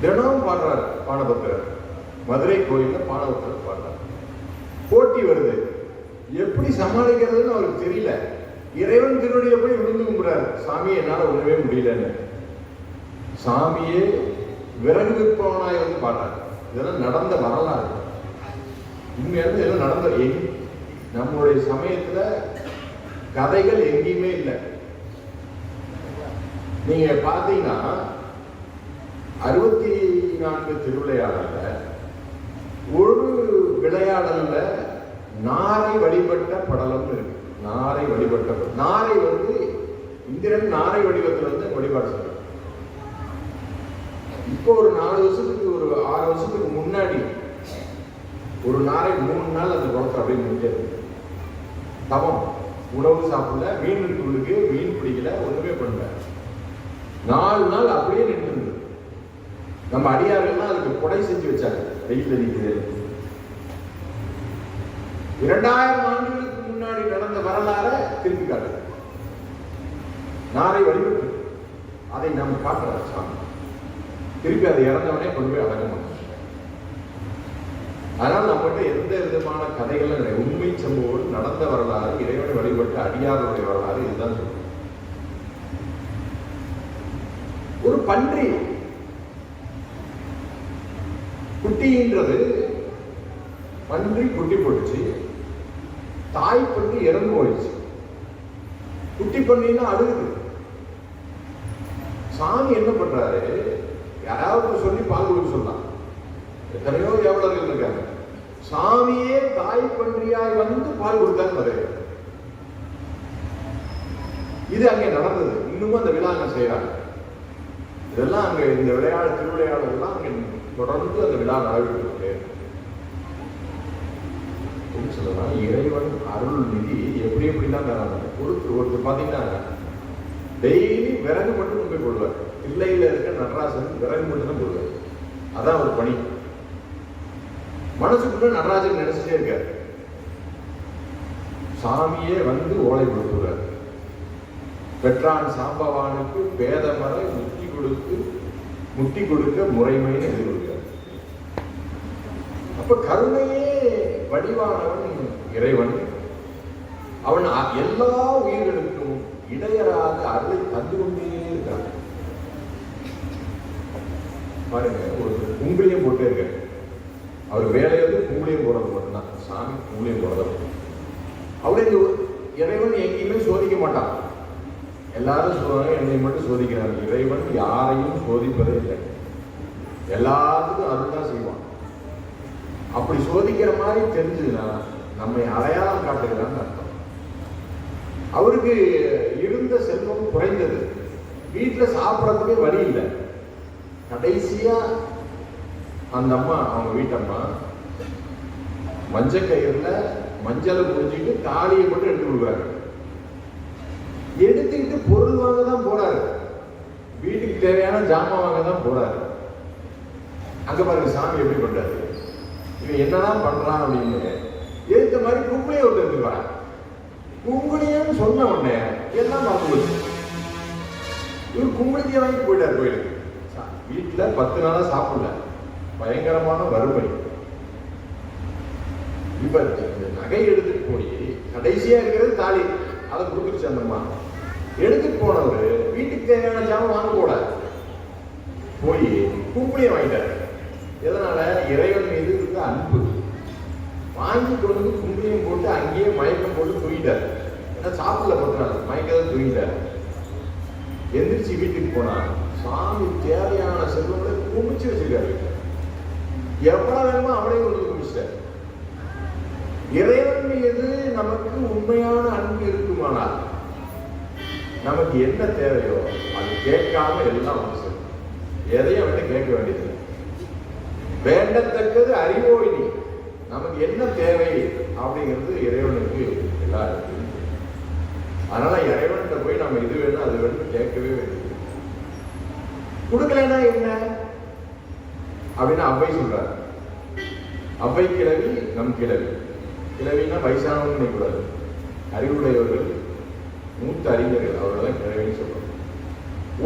தினம் பாடுறார் பானபத்திரர். மதுரை கோயில்ல பானபத்திரர் பாடுறார். போட்டி வருது, எப்படி சமாளிக்கிறதுன்னு அவருக்கு தெரியல. இறைவன் திருவடியில போய் விழுந்து கும்பிடுறாரு, சாமி என்னால ஒண்ணுமே முடியலன்னு. சாமியே விறகு விற்பவனாய் வந்து பாடுறாரு. இதெல்லாம் நடந்த வரலாறு. இங்க இருந்து எல்லாம் நடந்த நம்மளுடைய சமயத்துல கதைகள் எங்கேயுமே இல்லை. நீங்க பாத்தீங்கன்னா 64 திருவிளையாடல்ல ஒரு விளையாடல்ல நாரை வழிபட்ட படலம் இருக்கு. நாரை வழிபட்ட நாரை வந்து இந்திரன் நாரை வடிவத்தில் வந்து வழிபாடு செய்யறார். இப்போ ஒரு 4 வருஷத்துக்கு ஒரு 6 வருஷத்துக்கு முன்னாடி ஒரு நாரை 3 நாள் அந்த குளத்தை அப்படியே முடிஞ்சது. தவம், உணவு சாப்பிடல, மீன் இருக்குள்ளுக்கு மீன் பிடிக்கல, ஒண்ணுமே பண்ணல. 4 நாள் அப்படியே நின்று. நம்ம அடியார்கள்லாம் அதுக்கு கொடை செஞ்சு வச்சாங்க, வெயில் அடிக்குது. 2000 ஆண்டுகளுக்கு முன்னாடி நடந்த வரலாற திருப்பி காட்டு. நாரை வழிபட்டு அதை நம்ம காட்டுறோம் சாமி. திருப்பி அதை இறந்தவனே கொண்டு போய் அடங்க மாட்டோம். அதனால நம்மகிட்ட எந்த விதமான கதைகளும் கிடையாது. உண்மை சம்பவம், நடந்த வரலாறு, இறைவனை வழிபட்டு அடியாருடைய வரலாறு, இதுதான் சொல்றோம். ஒரு பன்றி குட்டின்றது, பன்றி குட்டி போட்டுச்சு, தாய் பன்றி இறந்து போயிடுச்சு. குட்டி பண்ணினா அழுகுது. சாமி என்ன பண்றாரு, யாராவது சொல்லி பால் கொடுக்க சொல்லலாம். எத்தனையோ எவ்வளவு இருக்காங்க. சாமியே தாய் பன்றியாய் வந்து பால் கொடுத்தாரு. இது அங்கே நடந்தது. இன்னமும் அந்த விழா அங்க செய்யறாங்க. இதெல்லாம் அங்க இந்த திருவிளையாடலாம் அங்க தொடர்ந்து அந்த விழா நடைபெற்று சொல்லலாம். இறைவன் அருள் நிதி எப்படி எப்படிலாம் தராங்க. ஒருத்தர் பாத்தீங்கன்னா டெய்லி விறகு மட்டும் கொண்டு போய் கொள்வார். பிள்ளையில இருக்க நடராசன் விறகு மட்டும் தான் கொள்வார். அதான் ஒரு பணி. மனசுக்குள்ள நடராஜன் நினைச்சிட்டே இருக்காரு. சாமியே வந்து ஓலை கொடுத்துறாரு. பெற்றான் சாம்பவானுக்கு பேதமரை முட்டி கொடுக்க முறைமைன்னு எதிர்கொள்கிறார். அப்ப கருணையே வடிவானவன் இறைவன். அவன் எல்லா உயிர்களுக்கும் இடையராக அருளை தந்து கொண்டே இருக்கான். பாருங்க, ஒரு குங்குளியம் போட்டே இருக்க. அவர் வேலையை வந்து குங்குளியம் போடுறது மட்டும்தான். சாமி குங்குளியம் போடுறது. அவரே இறைவன் எங்கேயுமே சோதிக்க மாட்டான். எல்லாரும் சொல்லுவாங்க, என்னை மட்டும் சோதிக்கிறாங்க. இறைவன் யாரையும் சோதிப்பதே இல்லை. எல்லாத்துக்கும் அருள் தான் செய்வான். அப்படி சோதிக்கிற மாதிரி தெரிஞ்சதுன்னா நம்மை அடையாளம் காட்டுகிறான்னு அர்த்தம். அவருக்கு இருந்த செல்வம் குறைந்தது. வீட்டில் சாப்பிடறதுக்கே வழி இல்லை. கடைசியா அந்த அம்மா, அவங்க வீட்டம்மா, மஞ்சள் கயிறுல மஞ்சளை புரிஞ்சுட்டு தாலியை மட்டும் எடுத்து கொடுக்குறாங்க. எடுத்துக்கிட்டு பொருள் வாங்க தான் போறாரு. வீட்டுக்கு தேவையான ஜாமான் வாங்க தான் போறாரு. அங்க பாருங்க சாமி எப்படி பண்றாரு. இவன் என்னதான் பண்றான் அப்படின்னு ஏத்த மாதிரி கும்பலையை ஒருத்தர் எடுத்துக்கிறான். குங்குளியன்னு சொன்ன உடனே எல்லாம் பார்த்து போச்சு. இவர் குங்குளியை வாங்கிட்டு போயிட்டார் கோயிலுக்கு. வீட்டுல 10 நாளா சாப்பிடல. பயங்கரமான வறுமை. இப்ப நகை எடுத்துட்டு போய் கடைசியா இருக்கிறது தாலி, அதை கொடுத்துருச்சு அந்த அம்மா. எடுத்துட்டு போனவர் வீட்டுக்கு தேவையான ஜாமான் வாங்க கூடாது, போய் குங்குளியை வாங்கிட்டாரு. எதனால? இறைவன் மீது இருந்த அன்பு. வாங்கி கொண்டு வந்து குங்குளியம் போட்டு அங்கேயே மயக்கம் போட்டு தூங்கிட்டார். ஏன்னா சாப்பிடல 10 நாள், மயக்கதான் தூங்கிட்டார். எந்திரிச்சு வீட்டுக்கு போனா சாமி தேவையான செல்வங்களை குமிச்சு வச்சிருக்காரு. எவ்வளவு வேணுமோ அவளே கொண்டு குமிச்சிட்டார். இறைவன் மீது நமக்கு உண்மையான அன்பு இருக்குமானால் நமக்கு என்ன தேவையோ அது கேட்காம எல்லாம் அவசியம். எதையும் அவன்கிட்ட கேட்க வேண்டியது. வேண்டத்தக்கது அறிவோய் நீ. நமக்கு என்ன தேவை அப்படிங்கிறது இறைவனுக்கு எல்லாம் இருக்கு. அதனால இறைவன்கிட்ட போய் நம்ம இது வேணும் அது வேணும் கேட்கவே வேண்டியது. கொடுக்கலன்னா என்ன அப்படின்னு அவ்வை சொல்றாரு. அவ்வை கிழவி நம் கிழவி. கிழவின்னா வயசானவங்க நினைக்கூடாது. அறிவுடையவர்கள், மூத்த அறிஞர்கள், அவர்களெல்லாம் கிழவின்னு சொல்றாங்க.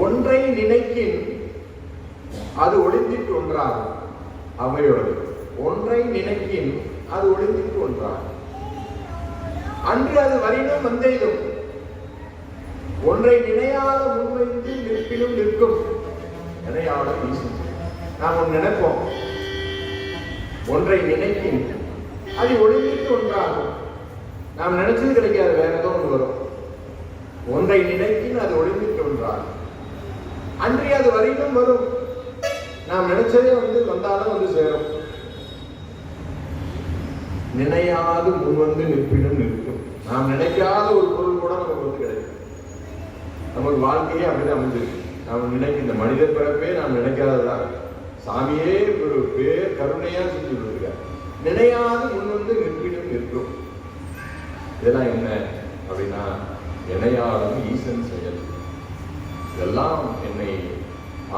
ஒன்றை நினைக்கின் அது ஒளிந்திட்டு ஒன்றாகும். அவையோடு ஒன்றை நினைக்கின் அது ஒளிந்திட்டு ஒன்றாகும். அன்று அது வரினும் வந்தேதும். ஒன்றை நினையாத முன்வைத்து நிற்பினும் நிற்கும். நினையாத ஈசன். நாம் ஒன்று நினைப்போம், ஒன்றை நினைக்கின் அது ஒளிந்திட்டு ஒன்றாகும். நாம் நினைச்சது கிடைக்காது, வேற ஏதோ ஒன்று வரும். ஒன்றை நினைக்கின் அது ஒளிந்திட்டு ஒன்றாகும். அன்றி அது வரையிலும் வரும். நாம் நினைச்சதே வந்தாலும் வந்து சேரும். நினையாது முன் வந்து நிற்பினும் நிற்கும். நாம் நினைக்காத ஒரு பொருள் கூட நமக்கு வந்து கிடைக்கும். நமக்கு வாழ்க்கையே அப்படிதான் அமைஞ்சிருக்கு. நாம் நினைக்க இந்த மனித பிறப்பே நாம் நினைக்காததான். சாமியே ஒரு பேர் கருணையா செஞ்சு கொடுக்கிறார். நினையாது முன் வந்து நிற்பினும் நிற்கும். இதெல்லாம் என்ன அப்படின்னா இணையாலும் ஈசன் செயல். இதெல்லாம் என்னை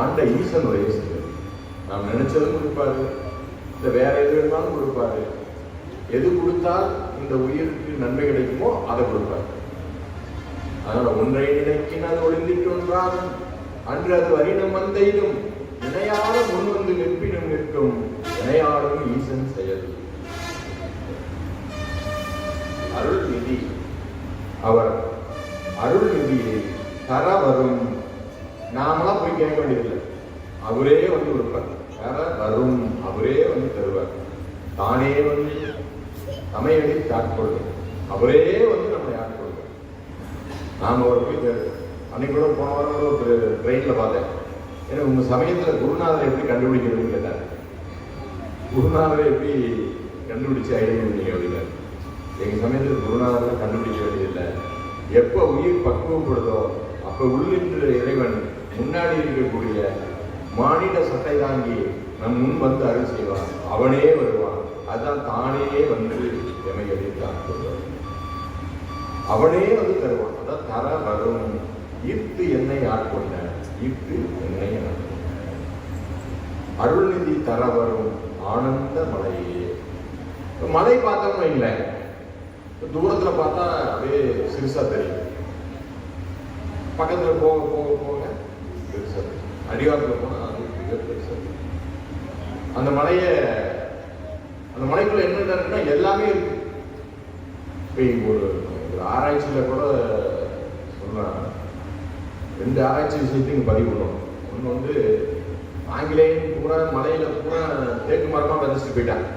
ஆண்ட ஈசனுடைய செயல். நாம் நினைச்சதும் கொடுப்பாரு, இல்லை வேற எது வேணுமாலும் கொடுப்பாரு. எது கொடுத்தால் இந்த உயிருக்கு நன்மை கிடைக்குமோ அதை கொடுப்பாரு. அதனால ஒன்றை நினைக்கின் அது ஒளிந்திட்டு ஒன்றாகும். அன்று அது வரினும் வந்தெய்தும். இணையாத முன் வந்து நிற்பினும் நிற்கும். இணையாலும் ஈசன் செயல். அருள் நிதி. அவர் அருள் நிதியை தர வரும். நாமெல்லாம் போய் கேட்க வேண்டியதில்லை, அவரே வந்து கொடுப்பார். தர வரும், அவரே வந்து தருவார். தானே வந்து சமையலை ஆட்கொள்ளும். அவரே வந்து நம்மளை ஆட்கொள்ளும். நாம் அவரை போய் அன்னைக்கு கூட போன வாரம் கூட ஒரு ட்ரெயினில் பார்த்தேன். ஏன்னா உங்கள் சமயத்தில் குருநாதரை எப்படி கண்டுபிடிக்கிறதுன்னு கேட்டார். குருநாதரை எப்படி கண்டுபிடிச்சு ஐடென்டிஃபை அப்படின்னாரு. எங்கள் சமயத்தில் குருநாதரை கண்டுபிடிக்க வேண்டியதில்லை. எப்போ உயிர் பக்குவப்படுதோ அப்போ உள்ளின்ற இறைவன் முன்னாடி இருக்கக்கூடிய மானிட சட்டை தாங்கி நம் முன் வந்து அருள் செய்வான். அவனே வருவான். அதுதான் தானே வந்து எமை அடித்தான் சொல்வான். அவனே வந்து தருவான். அதான் தர வரும் ஈர்த்து என்னை ஆட்கொண்ட ஈர்த்து என்னை அருள்நிதி தர வரும் ஆனந்த மலையே. மலை பார்த்தோம்னு வைங்களேன், தூரத்துல பார்த்தா அப்படியே சிறுசா தெரியும். பக்கத்துல போக போக போக பெருசா தெரியும். அடிவாரத்தில் போனா அது மிக பெருசா தெரியும். அந்த மலைக்குள்ள என்ன இருக்குன்னா எல்லாமே இருக்கு. ஒரு ஆராய்ச்சியில கூட சொல்றாங்க, 2 ஆராய்ச்சி விஷயத்தையும் பதிவு பண்ணணும். ஒன்று வந்து ஆங்கிலேயன் பூரா மலையில பூரா தேக்கு மரமா விதைச்சிட்டு போயிட்டாங்க.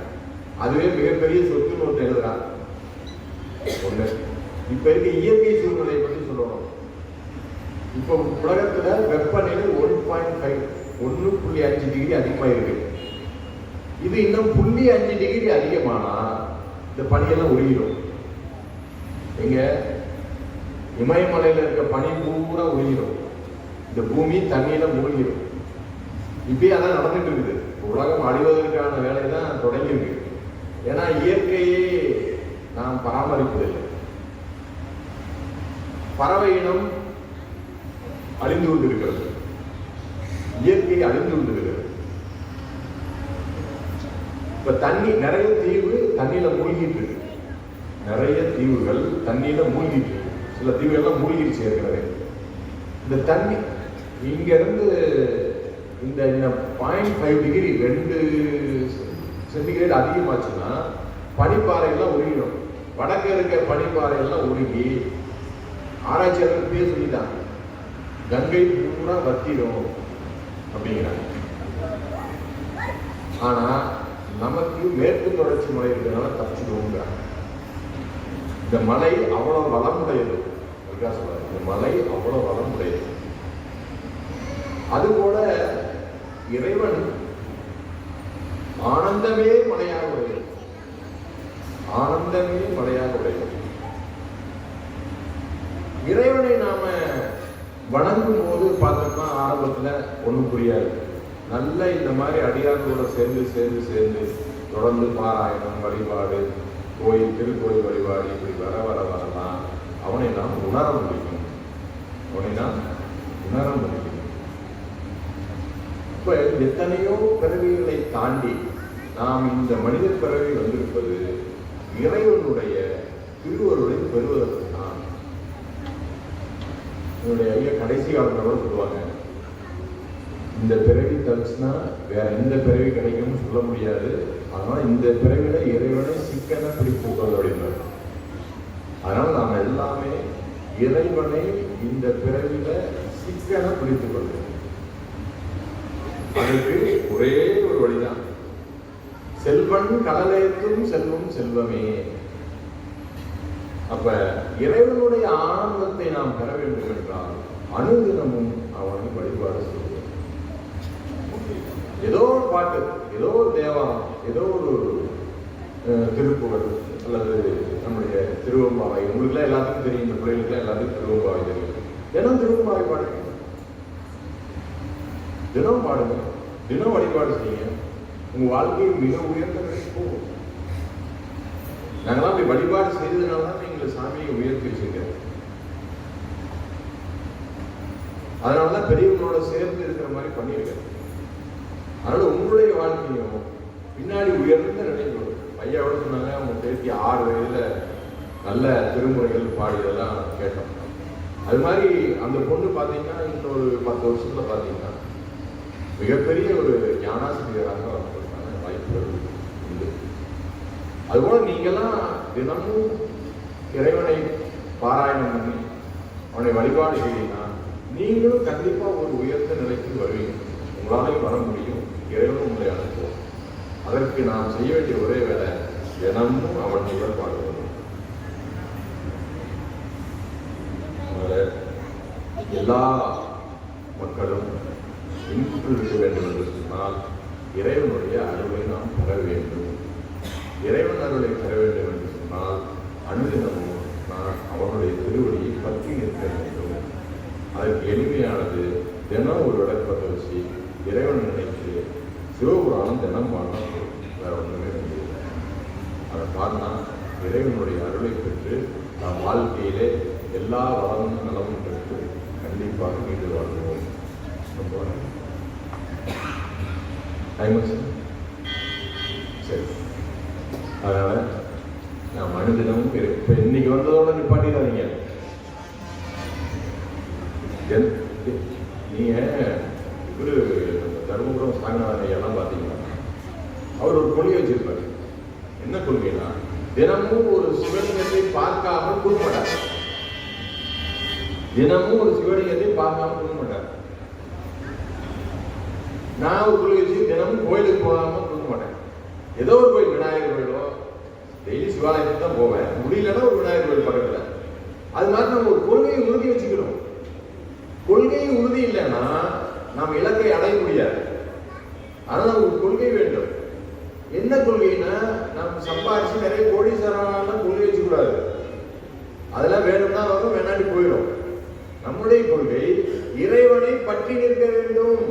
அதுவே மிகப்பெரிய சொத்துன்னு ஒருத்தர் எழுதுறாங்க. ஒண்ணு இப்ப இருக்க இயற்கை சூழ்நிலையை பற்றி சொல்லணும். இப்போ உலகத்துல வெப்பநிலை 1.5 டிகிரி அதிகமா இருக்கு. இது இன்னும் 0.5 டிகிரி அதிகமானா இந்த பனியெல்லாம் உருகிடும். எங்க இமயமலையில இருக்க பனி பூரா உருகிடும். இந்த பூமி தண்ணியில மூழ்கிடும். இப்பயே அதான் நடந்துட்டு இருக்குது. உலகம் அழிவதற்கான வேலை தான் தொடங்கியிருக்கு. ஏன்னா இயற்கையை நாம் பராமரிப்பதில்லை. பறவை இனம் அழிந்து கொண்டிருக்கிறது. இயற்கை அழிந்து கொண்டிருக்கிறது. இப்ப தண்ணி நிறைய தீவு தண்ணியில மூழ்கிட்டு இருக்கு. நிறைய தீவுகள் தண்ணியில மூழ்கிட்டு இருக்கு. சில தீவுகள்லாம் மூழ்கிடுச்சு ஏற்கனவே. இந்த தண்ணி இங்க இருந்து இந்த 0.5 டிகிரி 2 சென்டிகிரேட் அதிகமாச்சுன்னா பனிப்பாறைகள்லாம் உருகிடும். வடக்கு இருக்க பனிப்பாறைகள்லாம் உருகி ஆராய்ச்சியாளர்கள் பேர் சொல்லிட்டாங்க, கங்கை பூரா வத்திடும் அப்படிங்கிறாங்க. ஆனா நமக்கு மேற்கு தொடர்ச்சி மலை இருக்கிறதுனால தப்பிச்சுடுவோங்கிறாங்க. இந்த மலை அவ்வளவு வளமுடையது. இந்த மலை அவ்வளவு வளமுடையது. அதுபோல இறைவன் ஆனந்தமே மலையாக உடையது. ஆனந்தமே மலையாக உடையது. இறைவனை நாம வணங்கும் போது பார்த்தோம்னா ஆரம்பத்துல ஒண்ணும் புரியாது. நல்ல இந்த மாதிரி அடியார்களோட சேர்ந்து சேர்ந்து சேர்ந்து தொடர்ந்து பாராயணம், வழிபாடு, கோயில், திருக்கோயில் வழிபாடு இப்படி வர வர வரலாம் அவனை நாம் உணர முடியும். அவனை நாம் உணர முடியும். இப்ப எத்தனையோ பிறவிகளை தாண்டி நாம் இந்த மனித பிறவி வந்திருப்பது இறைவனுடைய திருவருளை பெறுவதற்கு தான். என்னுடைய ஐயா கடைசி காலத்தோட சொல்லுவாங்க, இந்த பிறவி தச்சுனா வேற எந்த பிறவி கிடைக்கும்னு சொல்ல முடியாது. ஆனா இந்த பிறவில இறைவனை சிக்கன பிடிப்போம் அப்படின்றார். அதனால நாம எல்லாமே இறைவனை இந்த பிறவில சிக்கன பிடித்துக் கொள்வோம். அதற்கு ஒரே ஒரு வழிதான், செல்வன் கடலேற்றும் செல்வம் செல்வமே. அப்ப இறைவனுடைய ஆனந்தத்தை நாம் பெற வேண்டும் என்றால் அனுதினமும் அவனை வழிபாடு செய்வோம். ஏதோ ஒரு பாட்டு, ஏதோ ஒரு தேவாரம், ஏதோ ஒரு திருப்புகழ் அல்லது நம்முடைய திருவம்பாவை. உங்களுக்குலாம் எல்லாத்துக்கும் தெரியும், இந்த பிள்ளைகளுக்குலாம் எல்லாத்துக்கும் திருவம்பாவை தெரியும். தினம் திருவம்பாவை பாடுங்க, தினம் பாடுங்க, தினம் வழிபாடு செய்யுங்க. உங்க வாழ்க்கையை மிக உயர்ந்த போகும். நாங்களாம் அப்படி வழிபாடு செய்ததுனால தான் எங்களை சாமியை உயர்த்தி வச்சிருக்கிறோம். அதனாலதான் பெரியவங்களோட சேர்ந்து இருக்கிற மாதிரி பண்ணியிருக்கேன். அதனால உங்களுடைய வாழ்க்கையும் பின்னாடி உயர்ந்த நிலையில் வரும். ஐயாவோட சொன்னாங்க, அவங்க பேசி 6 வயதுல நல்ல திருமுறைகள் பாடியதெல்லாம் கேட்டோம். அது மாதிரி அந்த பொண்ணு பார்த்தீங்கன்னா இன்னொரு 10 வருஷத்துல பார்த்தீங்கன்னா மிகப்பெரிய ஒரு ஞானாசிரியராக வருவதற்கான வாய்ப்புகள் உண்டு. அதுபோல நீங்கெல்லாம் தினமும் இறைவனை பாராயணம் பண்ணி அவனை வழிபாடு செய்யணும்னா நீங்களும் கண்டிப்பா ஒரு உயர்ந்த நிலைக்கு வருவீங்க. உங்களாலையும் வர முடியும். இறைவனும் உங்களை அனுப்புவோம். அதற்கு நாம் செய்ய வேண்டிய ஒரே வேலை, தினமும் அவன் புகழ் பாடுவது. எல்லா மக்களும் இன்புற்றிருக்க வேண்டும் என்று சொன்னால் இறைவனுடைய அருளை நாம் பெற வேண்டும். இறைவன் அருளை பெற வேண்டும் என்று சொன்னால் அனுதினமும் நான் அவனுடைய திருவடியை பற்றி நிற்க வேண்டும். அதற்கு எளிமையானது தினம் ஒரு விளக்கப்பட்ட வச்சு இறைவன் நினைத்து சிவபுராணம் தினம் பாடினா வேற ஒன்றுமே முடியல. அதை பாடினா இறைவனுடைய அருளை பெற்று நாம் வாழ்க்கையிலே எல்லா வளமும் நலமும் பெற்று கண்டிப்பாக மீண்டு வாழ்வோம். சரி, அதனால நான் மனிதனும் இப்போ இன்னைக்கு வந்ததோட நிப்பாட்டிடாதீங்க. நீங்க இவரு தர்மபுரம் சாமிநாதன் எல்லாம் பார்த்தீங்கன்னா அவர் ஒரு கொள்கை வச்சிருப்பாரு. என்ன கொள்கைனா தினமும் ஒரு சிவலிங்கத்தை பார்க்காம கொடுக்க மாட்டார். தினமும் ஒரு சிவலிங்கத்தை பார்க்காம கொடுக்க மாட்டார். நான் ஒரு கொள்கை வச்சு தினமும் கோயிலுக்கு போகாம கொடுக்க மாட்டேன். ஏதோ ஒரு கோயில், விநாயகர் கோயிலோ, டெய்லி சிவாலயத்துக்கு தான் போவேன். முடியலன்னா ஒரு விநாயகர் கோயில் பக்கத்துல. அது மாதிரி நம்ம ஒரு கொள்கையை உறுதி வச்சுக்கிறோம். கொள்கை உறுதி இல்லைன்னா நம்ம இலக்கை அடைய முடியாது. அதனால ஒரு கொள்கை வேண்டும். என்ன கொள்கைன்னா நம்ம சம்பாதிச்சு நிறைய கோடீஸ்வரன் கொள்கை வச்சுக்கூடாது. அதெல்லாம் வேணும்னா வரும், வேணாடி போயிடும். நம்முடைய கொள்கை இறைவனை பற்றி நிற்க வேண்டும்.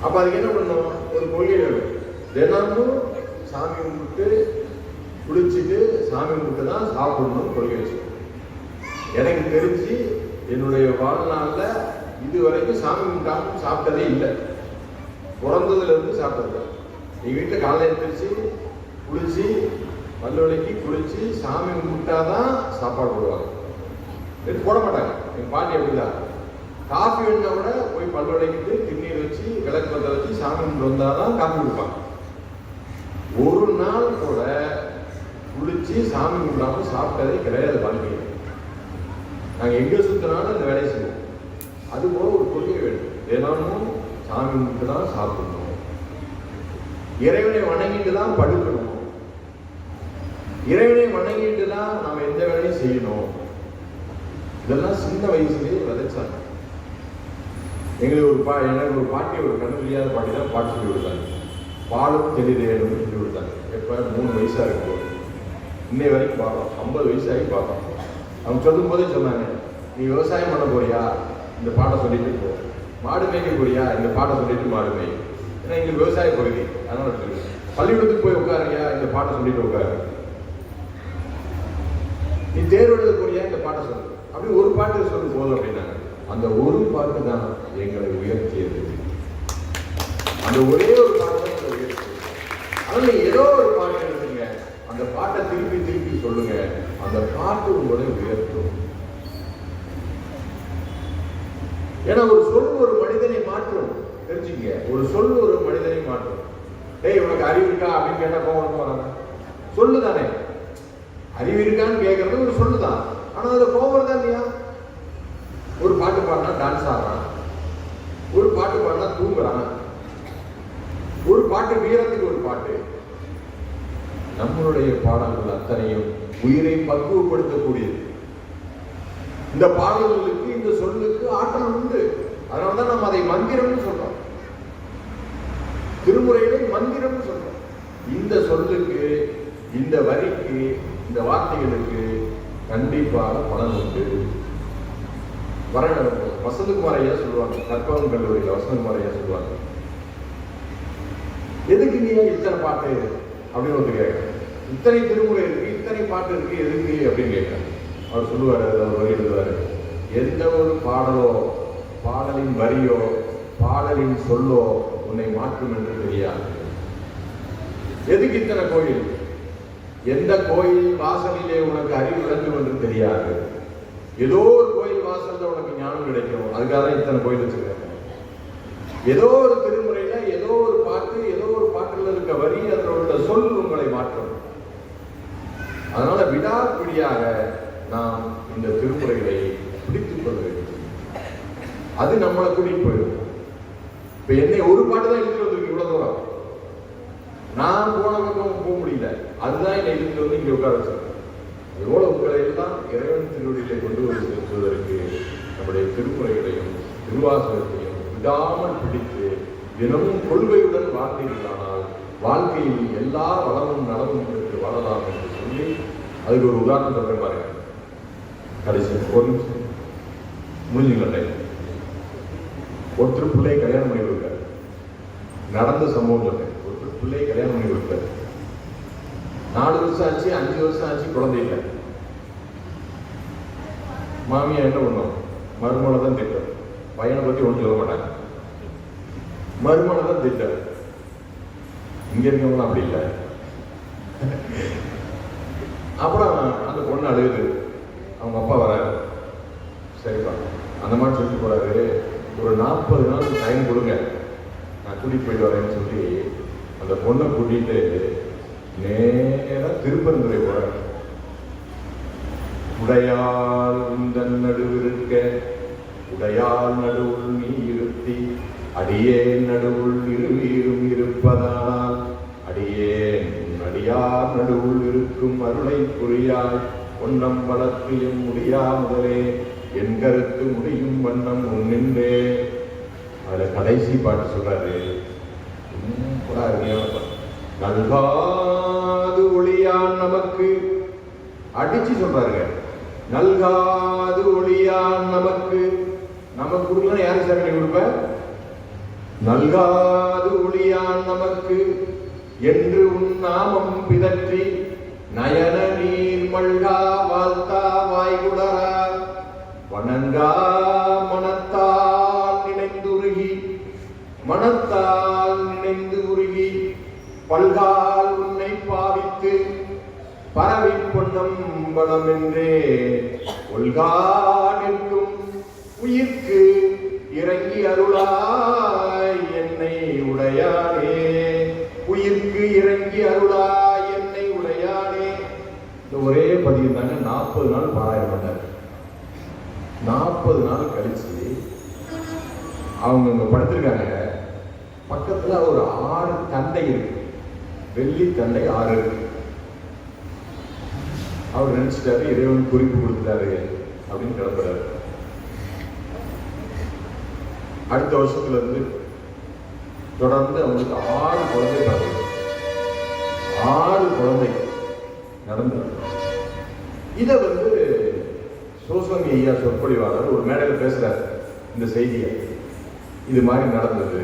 அப்ப அதுக்கு என்ன பண்ணணும்? ஒரு கொள்கை வேணும். தினமும் சாமி கும்பிட்டு குளிச்சுட்டு சாமி கும்பிட்டு தான் சாப்பிடணும் கொள்கை வச்சு. எனக்கு தெரிஞ்சு என்னுடைய வாழ்நாள்ல இதுவரைக்கும் சாமி கும்பிட்டாலும் சாப்பிட்டதே இல்லை. பிறந்ததுல இருந்து சாப்பிட்டது. எங்க வீட்டுல காலையில் எழுந்திரிச்சு குளிச்சு பல்வலிக்கு குளிச்சு சாமி கும்பிட்டாதான் சாப்பாடு போடுவாங்க. போட மாட்டாங்க. எங்க பாட்டி அப்படிதான். காஃபி வேணுன்னா கூட போய் பல்வலிக்கிட்டு திருநீர் வச்சு விளக்கு பற்ற வச்சு சாமி கும்பிட்டு வந்தாதான் காஃபி கொடுப்பாங்க. ஒரு நாள் கூட குளிச்சு சாமி கும்பிடாம சாப்பிட்டதே கிடையாது வாழ்க்கையில். நாங்க எங்க சுத்தினாலும் அந்த வேலையை செய்வோம். அது போல ஒரு கொள்கை வேண்டும். தினமும் சாமி கும்பிட்டு தான் சாப்பிடணும். இறைவனை வணங்கிட்டு தான் படுக்கணும். இறைவனை வணங்கிட்டு தான் நாம எந்த வேலையும் செய்யணும். இதெல்லாம் சின்ன வயசுலேயே விதைச்சாங்க. எங்களுக்கு எனக்கு ஒரு பாட்டி, ஒரு கண்ணு தெரியாத பாட்டி தான் பாட்டு சொல்லி கொடுத்தாங்க. பாலும் தெளிதேனும் சொல்லி கொடுத்தாங்க. எப்ப 3 வயசா இருக்கும். இன்னை வரைக்கும் பார்ப்போம். 50 வயசாகி பார்ப்போம். அவங்க சொல்லும் போதே சொன்னாங்க, நீ விவசாயம் பண்ண போறியா, இந்த பாட்டை சொல்லிட்டு போ. மாடு மேய்க்க போறியா, இந்த பாட்டை சொல்லிட்டு மாடு மேய். ஏன்னா இங்க விவசாய பகுதி. அதனால பள்ளிக்கூடத்துக்கு போய் உட்காருறியா, இந்த பாட்டை சொல்லிட்டு உட்காரு. நீ தேர்வு எழுத போறியா, இந்த பாட்டை சொல்லு. அப்படி ஒரு பாட்டு சொல்லு போதும் அப்படின்னாங்க. அந்த ஒரு பாட்டு தான் எங்களை உயர்த்தியது. அந்த ஒரே ஒரு பாட்டு தான் எங்களை உயர்த்தியது. அதனால ஏதோ ஒரு பாட்டு எழுதுங்க, அந்த பாட்டை திருப்பி திருப்பி சொல்லுங்க. அந்த பாட்டு உங்களை உயர்த்தும். ஏன்னா ஒரு சொல் ஒரு மனிதனை மாற்றும். தெரிஞ்சுங்க, ஒரு சொல் ஒரு மனிதனை மாற்றும். டேய் உனக்கு அறிவு இருக்கா அப்படின்னு கேட்டா கோவம் வராங்க. சொல்லுதானே, அறிவு இருக்கான்னு கேட்கறது ஒரு சொல்லுதான். ஆனா அதுல கோவம் தான் இல்லையா? ஒரு பாட்டு பாடினா டான்ஸ் ஆடுறான், ஒரு பாட்டு பாடினா தூங்குறான், ஒரு பாட்டு வீரத்துக்கு ஒரு பாட்டு. நம்மளுடைய பாடல்கள் அத்தனையும் உயிரை பக்குவப்படுத்தக்கூடியது. இந்த பாடல்களுக்கு, இந்த சொல்லுக்கு ஆற்றல் உண்டு. அதனால்தான் நம்ம அதை மந்திரம்னு சொல்றோம். திருமுறையிலே மந்திரம்னு சொல்றோம். இந்த சொல்லுக்கு, இந்த வரிக்கு, இந்த வார்த்தைகளுக்கு கண்டிப்பாக பலன் உண்டு. வசந்தகுமார் ஐயா சொல்லுவாங்க, கற்பகம் கல்லூரியில் வசந்தகுமார் ஐயா சொல்லுவாங்க, எதுக்கு நீ இத்தனை பாட்டு அப்படின்னு வந்து கேட்க, இத்தனை திருமுறை இருக்கு, இத்தனை பாட்டு இருக்கு, எதுக்கு அப்படின்னு கேட்க. அவர் சொல்லுவார், அவர் வரி எழுதுவாரு, எந்த ஒரு பாடலோ, பாடலின் வரியோ, பாடலின் சொல்லோ உன்னை மாற்றும் என்று தெரியாது. எதுக்கு இத்தனை கோயில்? எந்த கோயில் வாசலிலே உனக்கு அறிவு விளங்கும் என்று தெரியாது. ஏதோ ஒரு கோயில் வாசல்ல உனக்கு ஞானம் கிடைக்கும். அதுக்காக தான் இத்தனை கோயில் வச்சிருக்காங்க. ஏதோ ஒரு திருமுறையில ஏதோ ஒரு பாட்டு, ஏதோ ஒரு பாட்டுல இருக்க வரி, அதோட சொல் உங்களை மாற்றும். அதனால விடாப்பிடியாக நாம் இந்த திருமுறைகளை பிடித்துக் கொள்ள வேண்டும். அது நம்மளை கூட்டிட்டு போயிடும். இப்ப என்னை ஒரு பாட்டு தான் இழுத்து வந்திருக்கு இவ்வளவு தூரம். நான் போன பக்கம் போக முடியல. அதுதான் என்னை இழுத்து வந்து இங்க உட்கார வச்சிருக்கேன். எவ்வளவு உங்களை எல்லாம் இறைவன் திருவடியிலே கொண்டு வந்து செலுத்துவதற்கு நம்முடைய திருமுறைகளையும் திருவாசகத்தையும் விடாமல் பிடித்து தினமும் கொள்கையுடன் வாழ்ந்தீர்களானால் வாழ்க்கையில் எல்லா வளமும் நலமும் பெற்று வாழலாம் என்று சொல்லி அதுக்கு ஒரு உதாரணம் சொல்ற பாருங்க. கடைசி ஒரு நிமிஷம் முடிஞ்சுங்களே. ஒருத்தர் பிள்ளையை கல்யாணம் பண்ணி கொடுக்காரு. நடந்த சம்பவம் சொன்னேன். ஒருத்தர் பிள்ளையை கல்யாணம் பண்ணி கொடுக்காரு. 4 வருஷம் ஆச்சு, 5 வருஷம் ஆச்சு, குழந்தை இல்லை. மாமியா என்ன பண்ணும்? மருமகளை தான் திட்டம். பையனை பத்தி ஒன்றும் சொல்ல மாட்டாங்க. மருமகளை தான் திட்டம். இங்க இருக்கவங்களும் அப்படி இல்லை. அப்புறம் அந்த பொண்ணு அழுகுது. அவங்க அப்பா வராரு. சரிப்பா அந்த மாதிரி சொல்லிட்டு போறாரு. ஒரு 40 நாள் டைம் கொடுங்க, நான் கூட்டிட்டு போயிட்டு வரேன்னு சொல்லி அந்த பொண்ணை கூட்டிட்டு நேரா திருப்பரங்குறை போறாரு. உடையால் உந்தன் நடுவிருக்க உடையால் நடுவுள் நீ இருத்தி அடியே நடுவுள் இருவீரும் இருப்பதானால் அடியேன் அடியார் நடுவுள் இருக்கும் அருளை புரியாய் ஒன்னம் வளர்த்தியும் முடியா முதலே என் கருத்து முடியும் வண்ணம் முன்னின்றே. அதுல கடைசி பாட்டு சொல்றாரு. நல்காது ஒளியான் நமக்கு, அடிச்சு சொல்றாருங்க. நல்காது ஒளியான் நமக்கு, நமக்கு கொடுக்கலாம். யாரு சார் நீ கொடுப்ப? நல்காது ஒளியான் நமக்கு என்று உன் நாமம் பிதற்றி நயன நீர் மல்கா வாழ்த்தா வாய்குடரா வணங்கா மனத்தால் நினைந்துருகி மனத்தால் நினைந்து உருகி பல்கால் உன்னை பாவித்து பரவி பொன்னம் பலம் என்றே ஒல்கா நிற்கும் உயிர்க்கு இறங்கி அருளாய் என்னை உடையானே. உயிர்க்கு இறங்கி அருளாய் என்னை உடையானே. இந்த ஒரே பதிவு தாங்க 40 நாள் பாராயணம் பண்ணார். 40 நாள் கழிச்சு அவங்க இங்க படுத்திருக்காங்க. பக்கத்துல ஒரு 6 தண்டை இருக்கு. வெள்ளி தண்டை 6 இருக்கு. அவர் நினைச்சிட்டாரு இறைவன் குறிப்பு கொடுத்தாரு அப்படின்னு கிளம்புறாரு. அடுத்த வருஷத்துல இருந்து தொடர்ந்து அவங்களுக்கு 6 குழந்தை பிறகு 6 குழந்தை நடந்தது. இதை சிவசாமி ஐயா சொற்பொழிவாளர் ஒரு மேடையில் பேசுறாரு. இந்த செய்தியை இது மாதிரி நடந்தது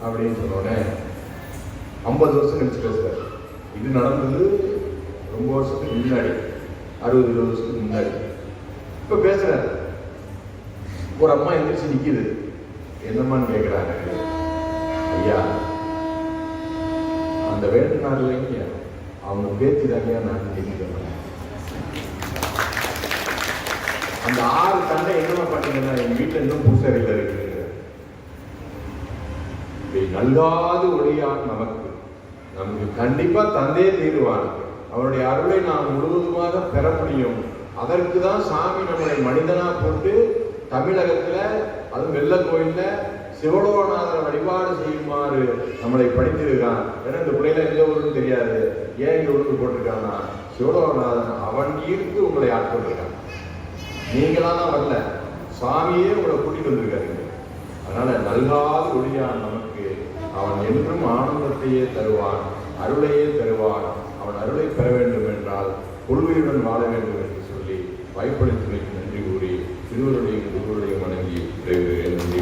அப்படின்னு சொன்னோடனே 50 வருஷம் கழிச்சு பேசுறாரு. இது நடந்தது ரொம்ப வருஷத்துக்கு முன்னாடி, 60-20 வருஷத்துக்கு முன்னாடி. இப்ப பேசுறாரு. ஒரு அம்மா எந்திரிச்சு நிக்குது. என்னம்மான்னு கேட்கிறாங்க. ஐயா அந்த வேண்டுனார் இல்லைங்க, அவங்க பேத்தி தாங்க நான் கேட்கிறேன். அந்த 6 தண்டை என்னமா பார்த்தீங்கன்னா என் வீட்டுல இன்னும் பூசறையில் இருக்கு. நல்காது ஒளியான் நமக்கு கண்டிப்பா தந்தே தீருவான். அவருடைய அருளை நாம் முழுவதுமாக பெற முடியும். அதற்கு தான் சாமி நம்மளை மனிதனா போட்டு தமிழகத்துல அதுவும் வெள்ள கோயில்ல சிவலோகநாதரை வழிபாடு செய்யுமாறு நம்மளை படித்திருக்கான். ஏன்னா இந்த பிள்ளைல எந்த ஊருன்னு தெரியாது. ஏன் இங்க உருது போட்டிருக்கான்னா சிவலோகநாதன் அவன் ஈர்த்து உங்களை ஆட்கொண்டிருக்கான். நீங்களாம் தான் வரல, சாமியே உங்களை கூட்டிட்டு வந்திருக்காருங்க. அதனால நல்காது ஒளியான் நமக்கு அவன் என்றும் ஆனந்தத்தையே தருவான், அருளையே தருவான். அவன் அருளை பெற வேண்டும் என்றால் கொள்கையுடன் வாழ வேண்டும் என்று சொல்லி வாய்ப்பளித்தமைக்கு நன்றி கூறி திருவருடைய குருவுடைய வணங்கி நன்றி.